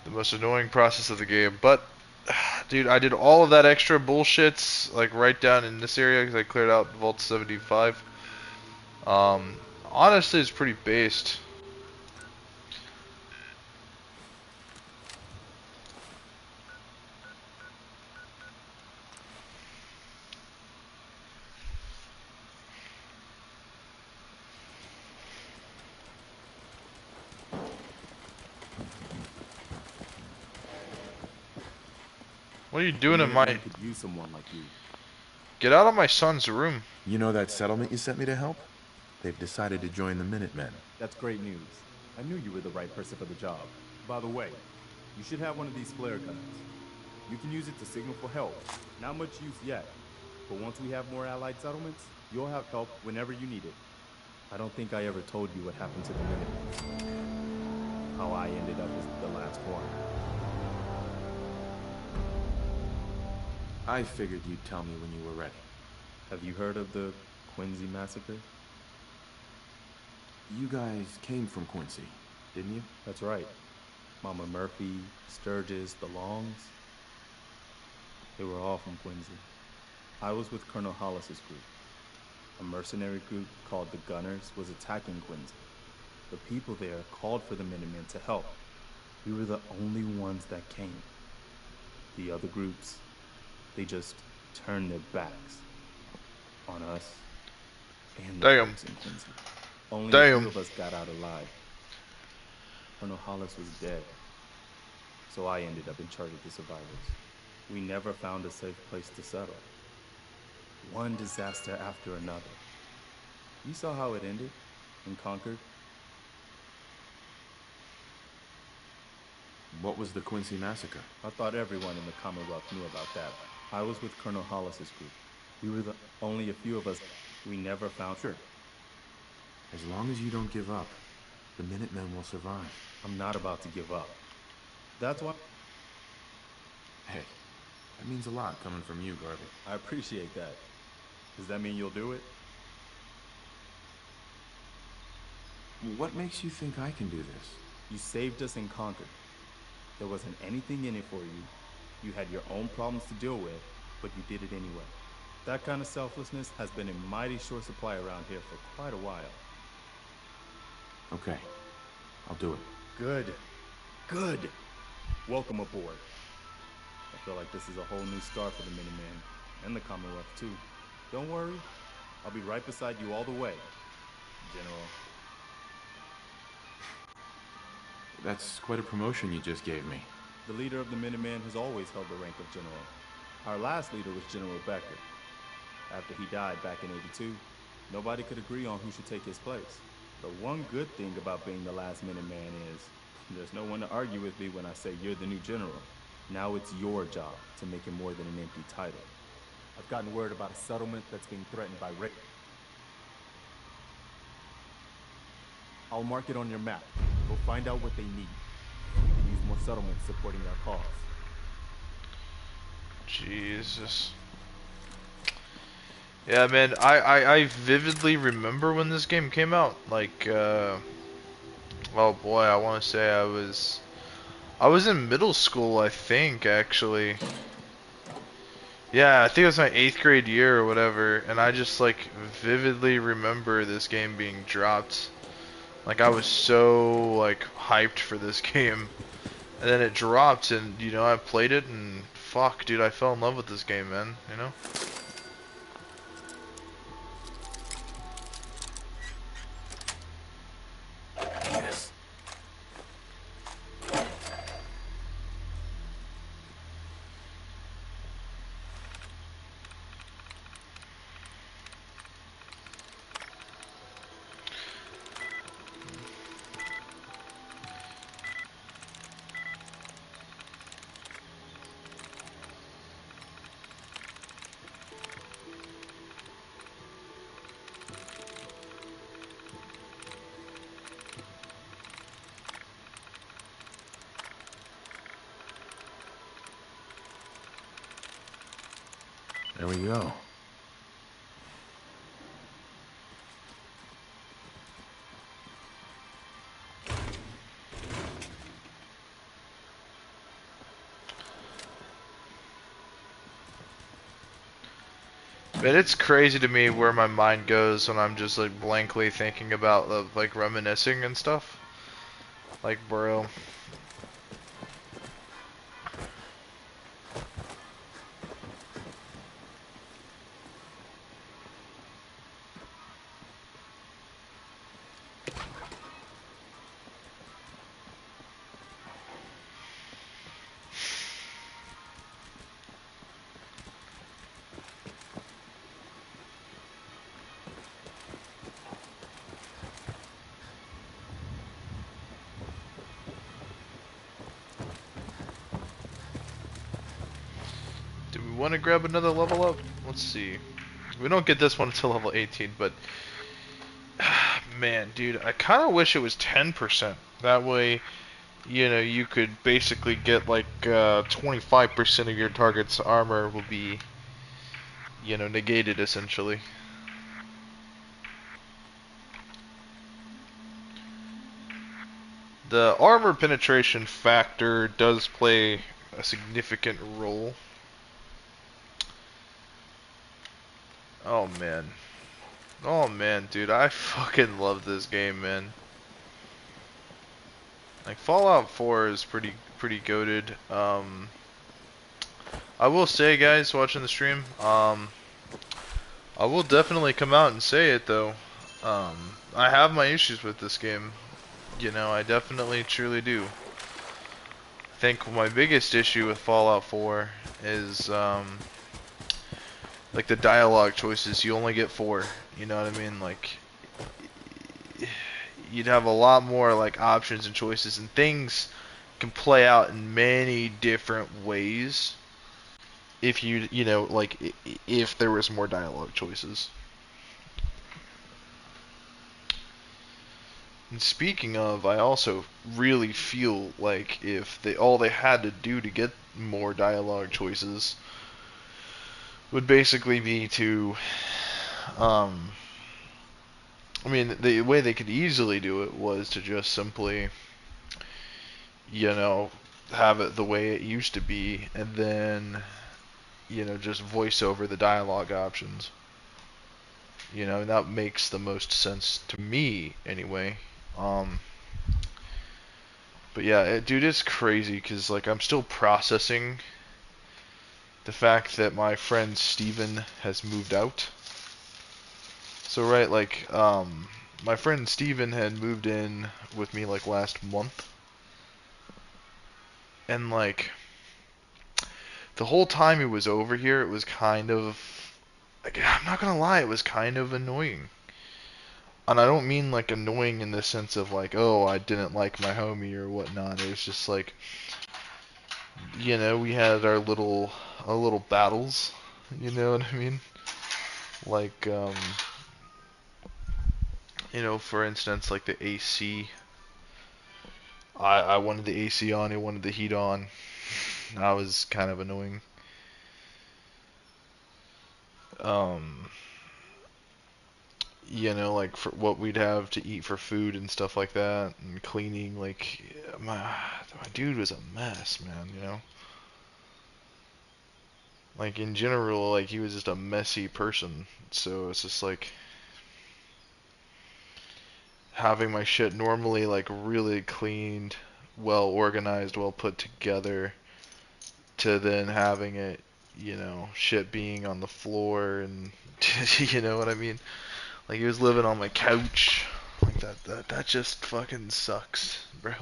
The most annoying process of the game. But, dude, I did all of that extra bullshit, like, right down in this area, because I cleared out Vault 75. Honestly, it's pretty based. What are you doing in my... could use someone like you. Get out of my son's room. You know that settlement you sent me to help? They've decided to join the Minutemen. That's great news. I knew you were the right person for the job. By the way, you should have one of these flare guns. You can use it to signal for help. Not much use yet, but once we have more allied settlements, you'll have help whenever you need it. I don't think I ever told you what happened to the Minutemen. How I ended up as the last one. I figured you'd tell me when you were ready. Have you heard of the Quincy massacre? You guys came from Quincy, didn't you? That's right. Mama Murphy, Sturgis, the Longs. They were all from Quincy. I was with Colonel Hollis's group. A mercenary group called the Gunners was attacking Quincy. The people there called for the Minutemen to help. We were the only ones that came. The other groups, they just turned their backs on us and the folks in Quincy. Only a few of us got out alive. Colonel Hollis was dead, so I ended up in charge of the survivors. We never found a safe place to settle. One disaster after another. You saw how it ended in Concord? What was the Quincy massacre? I thought everyone in the Commonwealth knew about that. I was with Colonel Hollis's group. We were the only a few of us. We never found... Sure. As long as you don't give up, the Minutemen will survive. I'm not about to give up. That's why... Hey, that means a lot coming from you, Garvey. I appreciate that. Does that mean you'll do it? What makes you think I can do this? You saved us in Concord. There wasn't anything in it for you. You had your own problems to deal with, but you did it anyway. That kind of selflessness has been in mighty short supply around here for quite a while. Okay, I'll do it. Good. Good. Welcome aboard. I feel like this is a whole new start for the Minutemen, and the Commonwealth too. Don't worry, I'll be right beside you all the way, General. That's quite a promotion you just gave me. The leader of the Minutemen has always held the rank of general. Our last leader was General Becker. After he died back in '82, nobody could agree on who should take his place. The one good thing about being the last Minuteman is there's no one to argue with me when I say you're the new general. Now it's your job to make it more than an empty title. I've gotten word about a settlement that's being threatened by raiders. I'll mark it on your map. Go find out what they need. We can use more settlements supporting our cause. Jesus. Yeah, man, I vividly remember when this game came out. Like, oh boy, I want to say I was in middle school, I think, actually. Yeah, I think it was my 8th grade year or whatever, and I just, like, vividly remember this game being dropped. Like, I was so, like, hyped for this game. And then it dropped, and, you know, I played it, and fuck, dude, I fell in love with this game, man, you know? Yes. There we go. Man, it's crazy to me where my mind goes when I'm just, like, blankly thinking about, like, reminiscing and stuff. Like, bro. Do we want to grab another level up? Let's see. We don't get this one until level 18, but man, dude, I kind of wish it was 10%. That way, you know, you could basically get like 25% of your target's armor will be, you know, negated essentially. The armor penetration factor does play a significant role. Oh man. Oh man, dude, I fucking love this game, man. Like Fallout 4 is pretty goated. I will say, guys, watching the stream, I will definitely come out and say it though. I have my issues with this game. You know, I definitely truly do. I think my biggest issue with Fallout 4 is like the dialogue choices. You only get 4. You know what I mean? Like you'd have a lot more like options and choices, and things can play out in many different ways if you know, like if there was more dialogue choices. And speaking of, I also really feel like if all they had to do to get more dialogue choices would basically be to I mean, the way they could easily do it was to just simply, you know, have it the way it used to be, and then, you know, just voice over the dialogue options. You know, that makes the most sense to me, anyway. But yeah, dude, it's crazy, because, like, I'm still processing the fact that my friend Steven has moved out. So, right, like, my friend Steven had moved in with me, like, last month. And, like, the whole time he was over here, it was kind of, like, I'm not gonna lie, it was kind of annoying. And I don't mean, like, annoying in the sense of, like, oh, I didn't like my homie or whatnot. It was just, like, you know, we had our little battles. You know what I mean? Like, You know, for instance, like the AC. I wanted the AC on, I wanted the heat on. That was kind of annoying. Um, you know, like for what we'd have to eat for food and stuff like that, and cleaning, like my dude was a mess, man, you know. Like in general, like he was just a messy person. So it's just like having my shit normally like really cleaned, well organized, well put together, to then having it, you know, shit being on the floor and you know what I mean? Like he was living on my couch. Like that just fucking sucks, bro.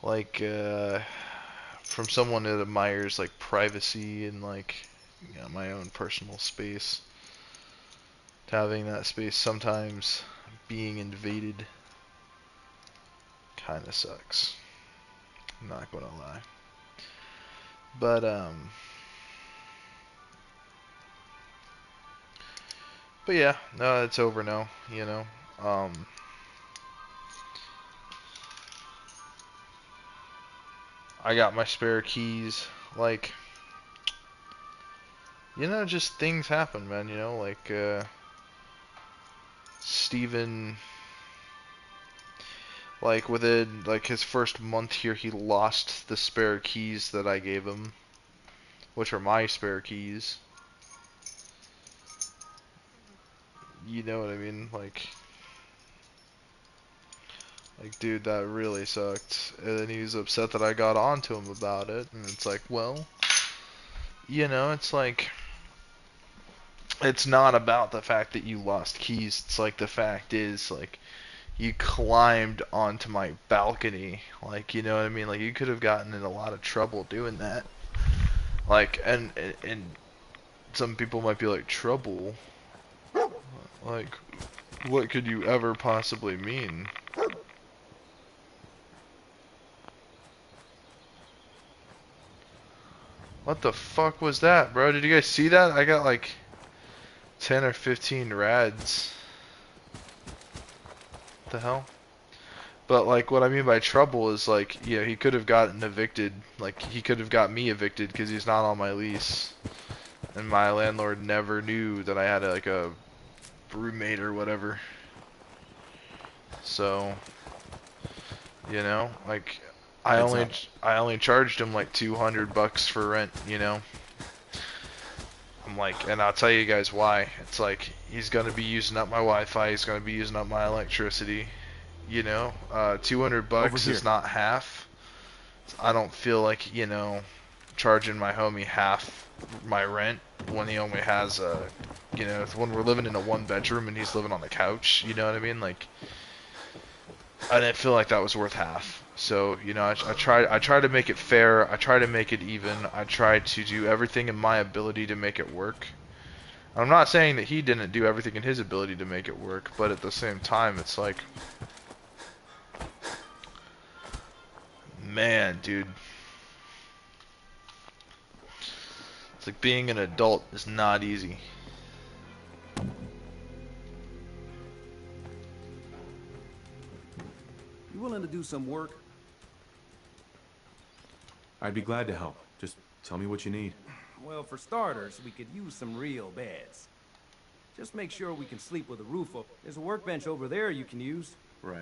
Like from someone that admires like privacy and like, you know, my own personal space, to having that space sometimes being invaded kind of sucks. I'm not gonna lie. But yeah, no, it's over now, you know. I got my spare keys. Like, you know, just things happen, man, you know, like Steven, like within like his first month here, he lost the spare keys that I gave him, which are my spare keys. You know what I mean? Like, dude, that really sucked. And then he was upset that I got onto him about it. And it's like, well, you know, it's like, it's not about the fact that you lost keys. It's like, the fact is, like, you climbed onto my balcony. Like, you know what I mean? Like, you could have gotten in a lot of trouble doing that. Like, and some people might be like, trouble? Like, what could you ever possibly mean? What the fuck was that, bro? Did you guys see that? I got like 10 or 15 rads. What the hell? But like, what I mean by trouble is like, you know, he could have gotten evicted. Like, he could have got me evicted because he's not on my lease. And my landlord never knew that I had like a roommate or whatever. So, you know, like, I only charged him like $200 for rent, you know. I'm like, and I'll tell you guys why. It's like, he's gonna be using up my Wi-Fi, he's gonna be using up my electricity. You know, $200 is not half. I don't feel like, you know, charging my homie half my rent when he only has you know, when we're living in a one bedroom and he's living on the couch. You know what I mean? Like, I didn't feel like that was worth half. So, you know, I tried to make it fair. I tried to make it even. I tried to do everything in my ability to make it work. I'm not saying that he didn't do everything in his ability to make it work, but at the same time, it's like, man, dude. It's like being an adult is not easy. You willing to do some work? I'd be glad to help. Just tell me what you need. Well, for starters, we could use some real beds. Just make sure we can sleep with a roof over. There's a workbench over there you can use. Right.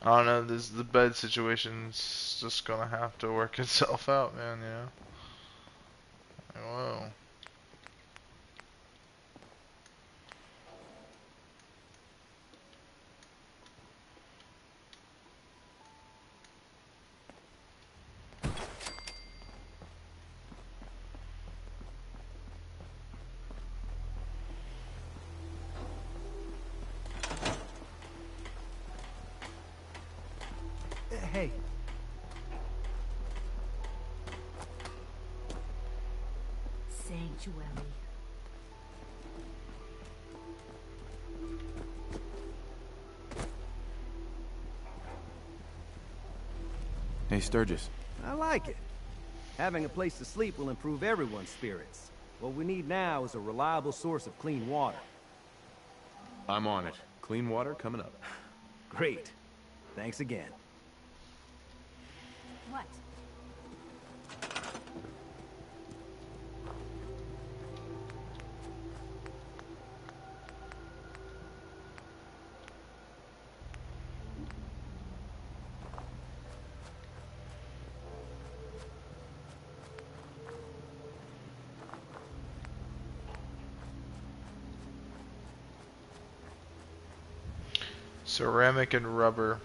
I don't know. The bed situation's just gonna have to work itself out, man. You know. Whoa. Hey. Sanctuary. Hey, Sturgis. I like it. Having a place to sleep will improve everyone's spirits. What we need now is a reliable source of clean water. I'm on it. Clean water coming up. Great. Thanks again. What? Ceramic and rubber.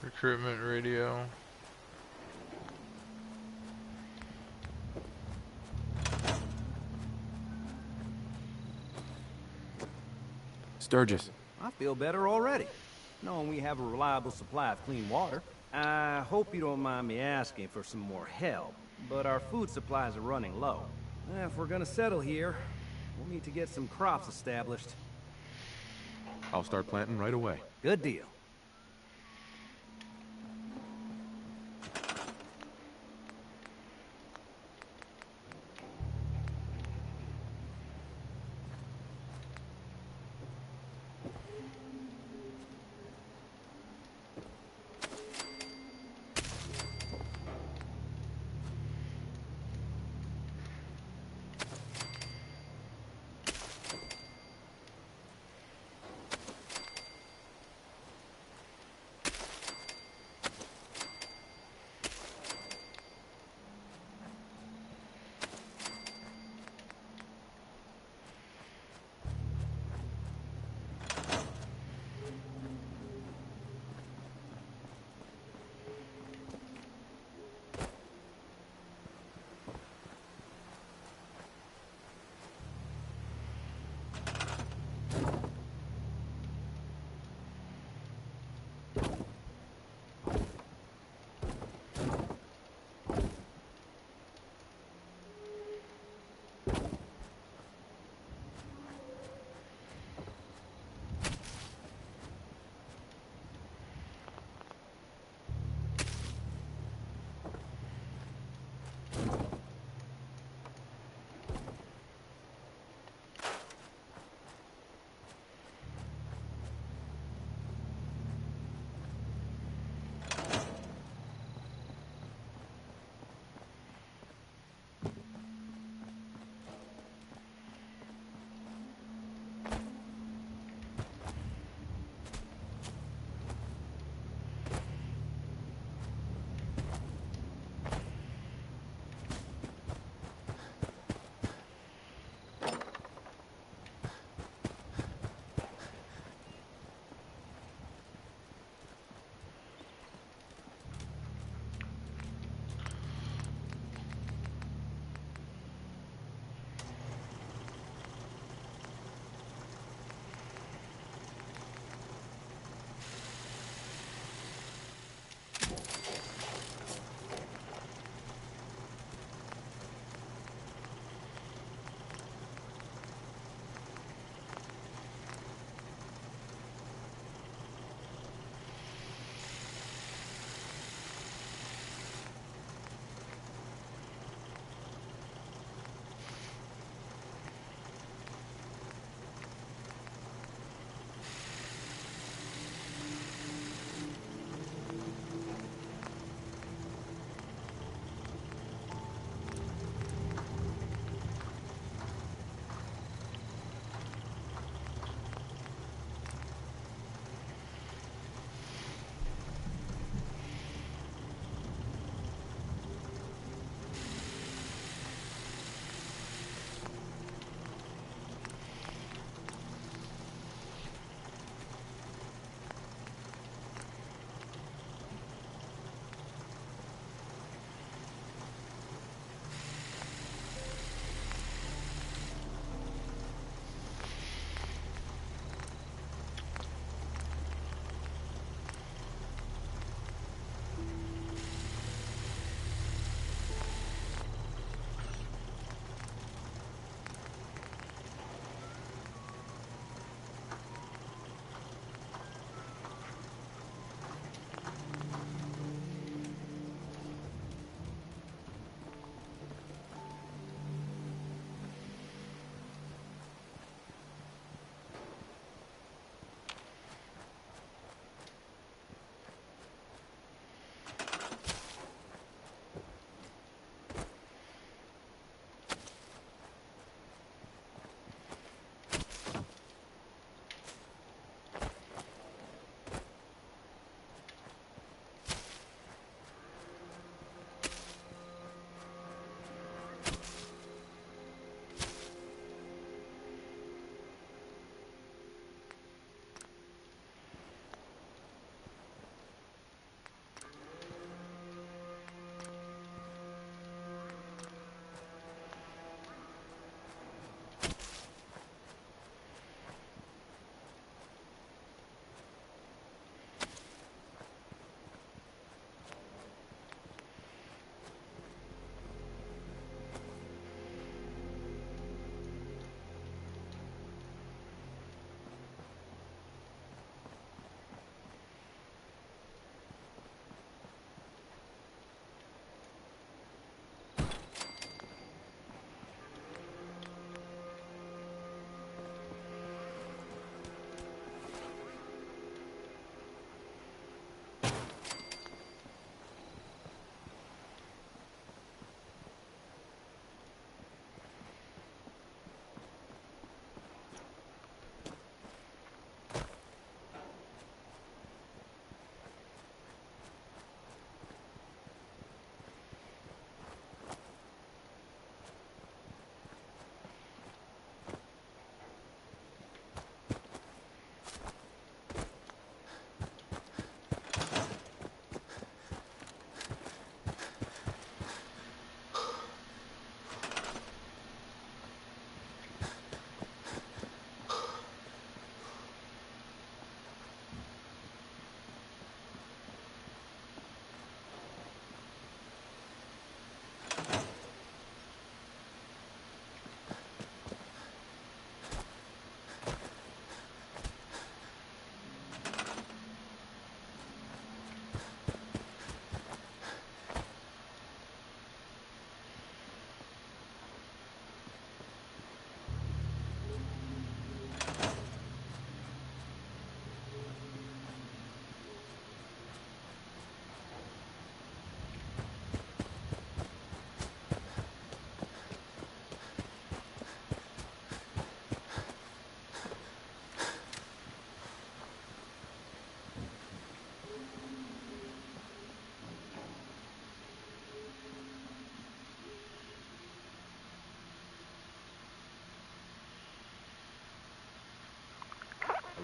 Recruitment radio. Sturgis. I feel better already, knowing we have a reliable supply of clean water. I hope you don't mind me asking for some more help, but our food supplies are running low. If we're gonna settle here, we'll need to get some crops established. I'll start planting right away. Good deal.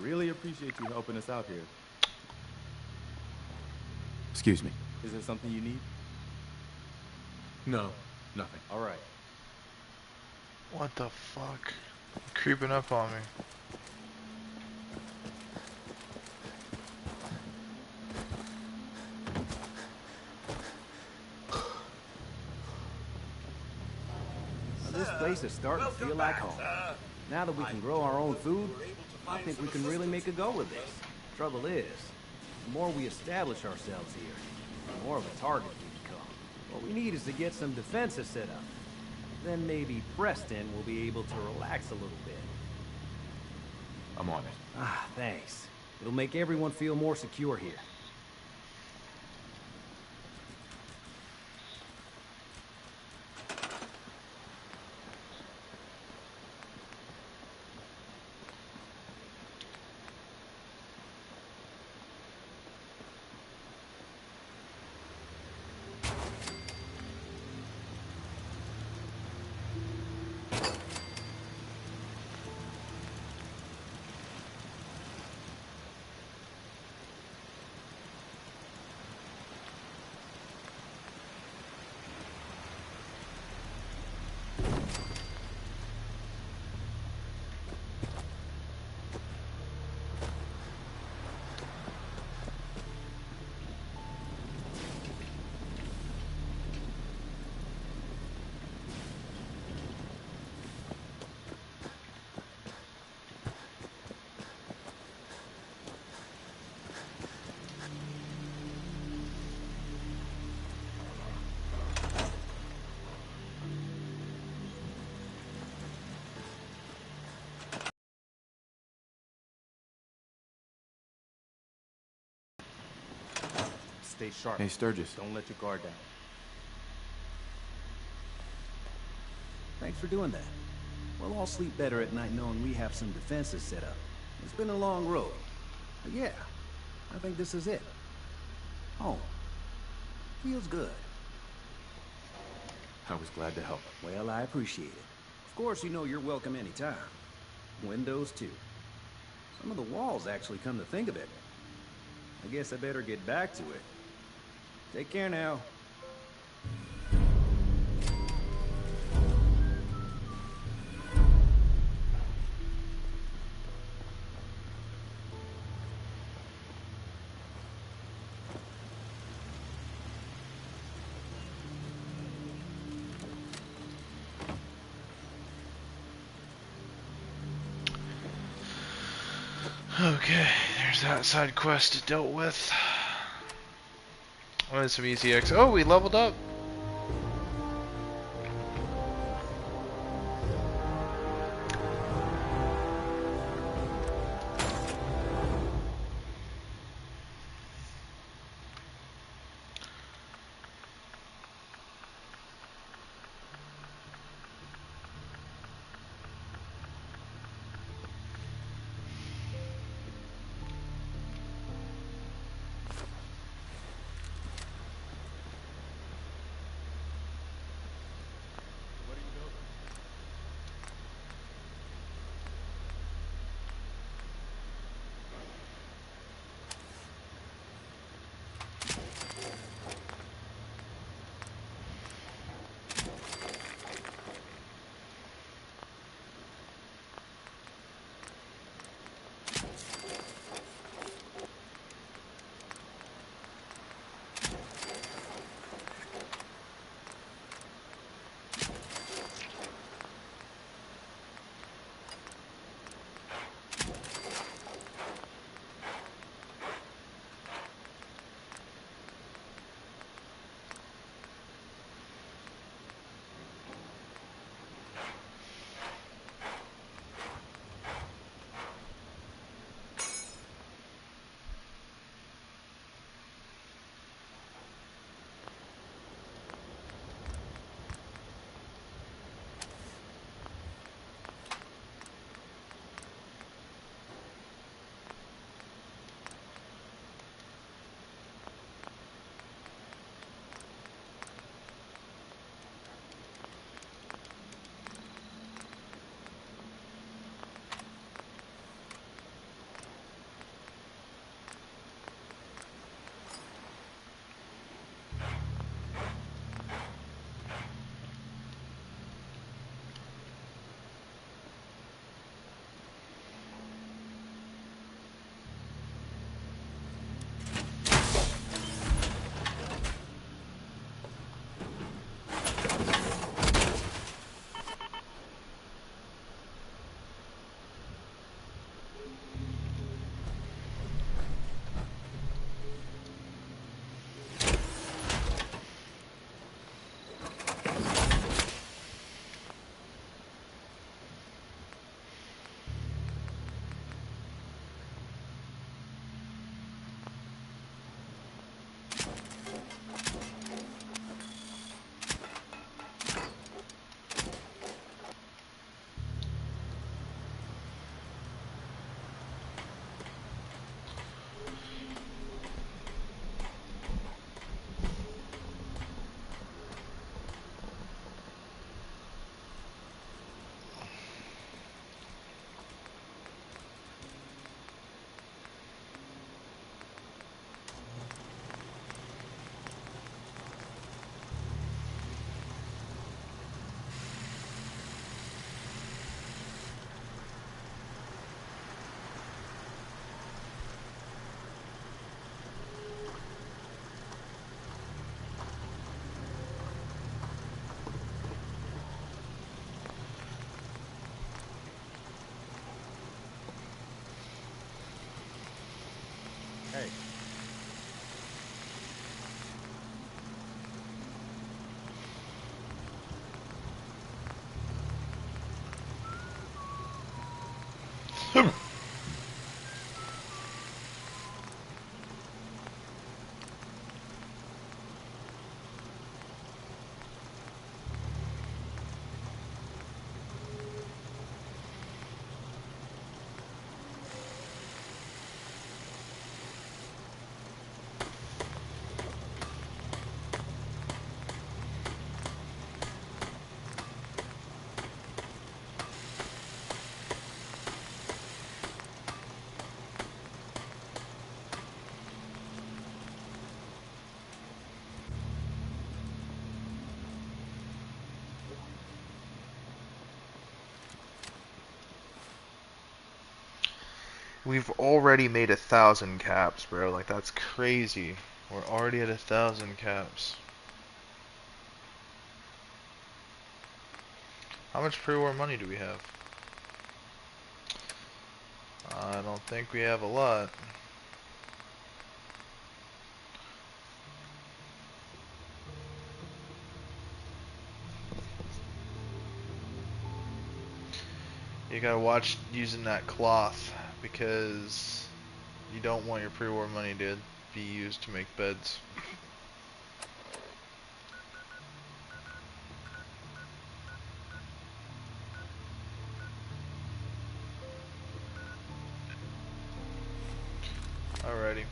really appreciate you helping us out here. Excuse me. Is there something you need? No, nothing. All right. What the fuck? Creeping up on me. This place is starting to feel like home. Now that we can grow our own food, I think we can really make a go of this. Trouble is, the more we establish ourselves here, the more of a target we become. What we need is to get some defenses set up. Then maybe Preston will be able to relax a little bit. I'm on it. Ah, thanks. It'll make everyone feel more secure here. Stay sharp. Hey, Sturgis. Don't let your guard down. Thanks for doing that. We'll all sleep better at night knowing we have some defenses set up. It's been a long road. But yeah, I think this is it. Home. Feels good. I was glad to help. Well, I appreciate it. Of course, you know you're welcome anytime. Windows, too. Some of the walls actually come to think of it. I guess I better get back to it. Take care now. Okay, there's that side quest dealt with. Wanted some easy X. Oh, we leveled up. We've already made 1,000 caps, bro. Like, that's crazy. We're already at 1,000 caps. How much pre-war money do we have? I don't think we have a lot. You gotta watch using that cloth, because you don't want your pre-war money to be used to make beds. Alrighty.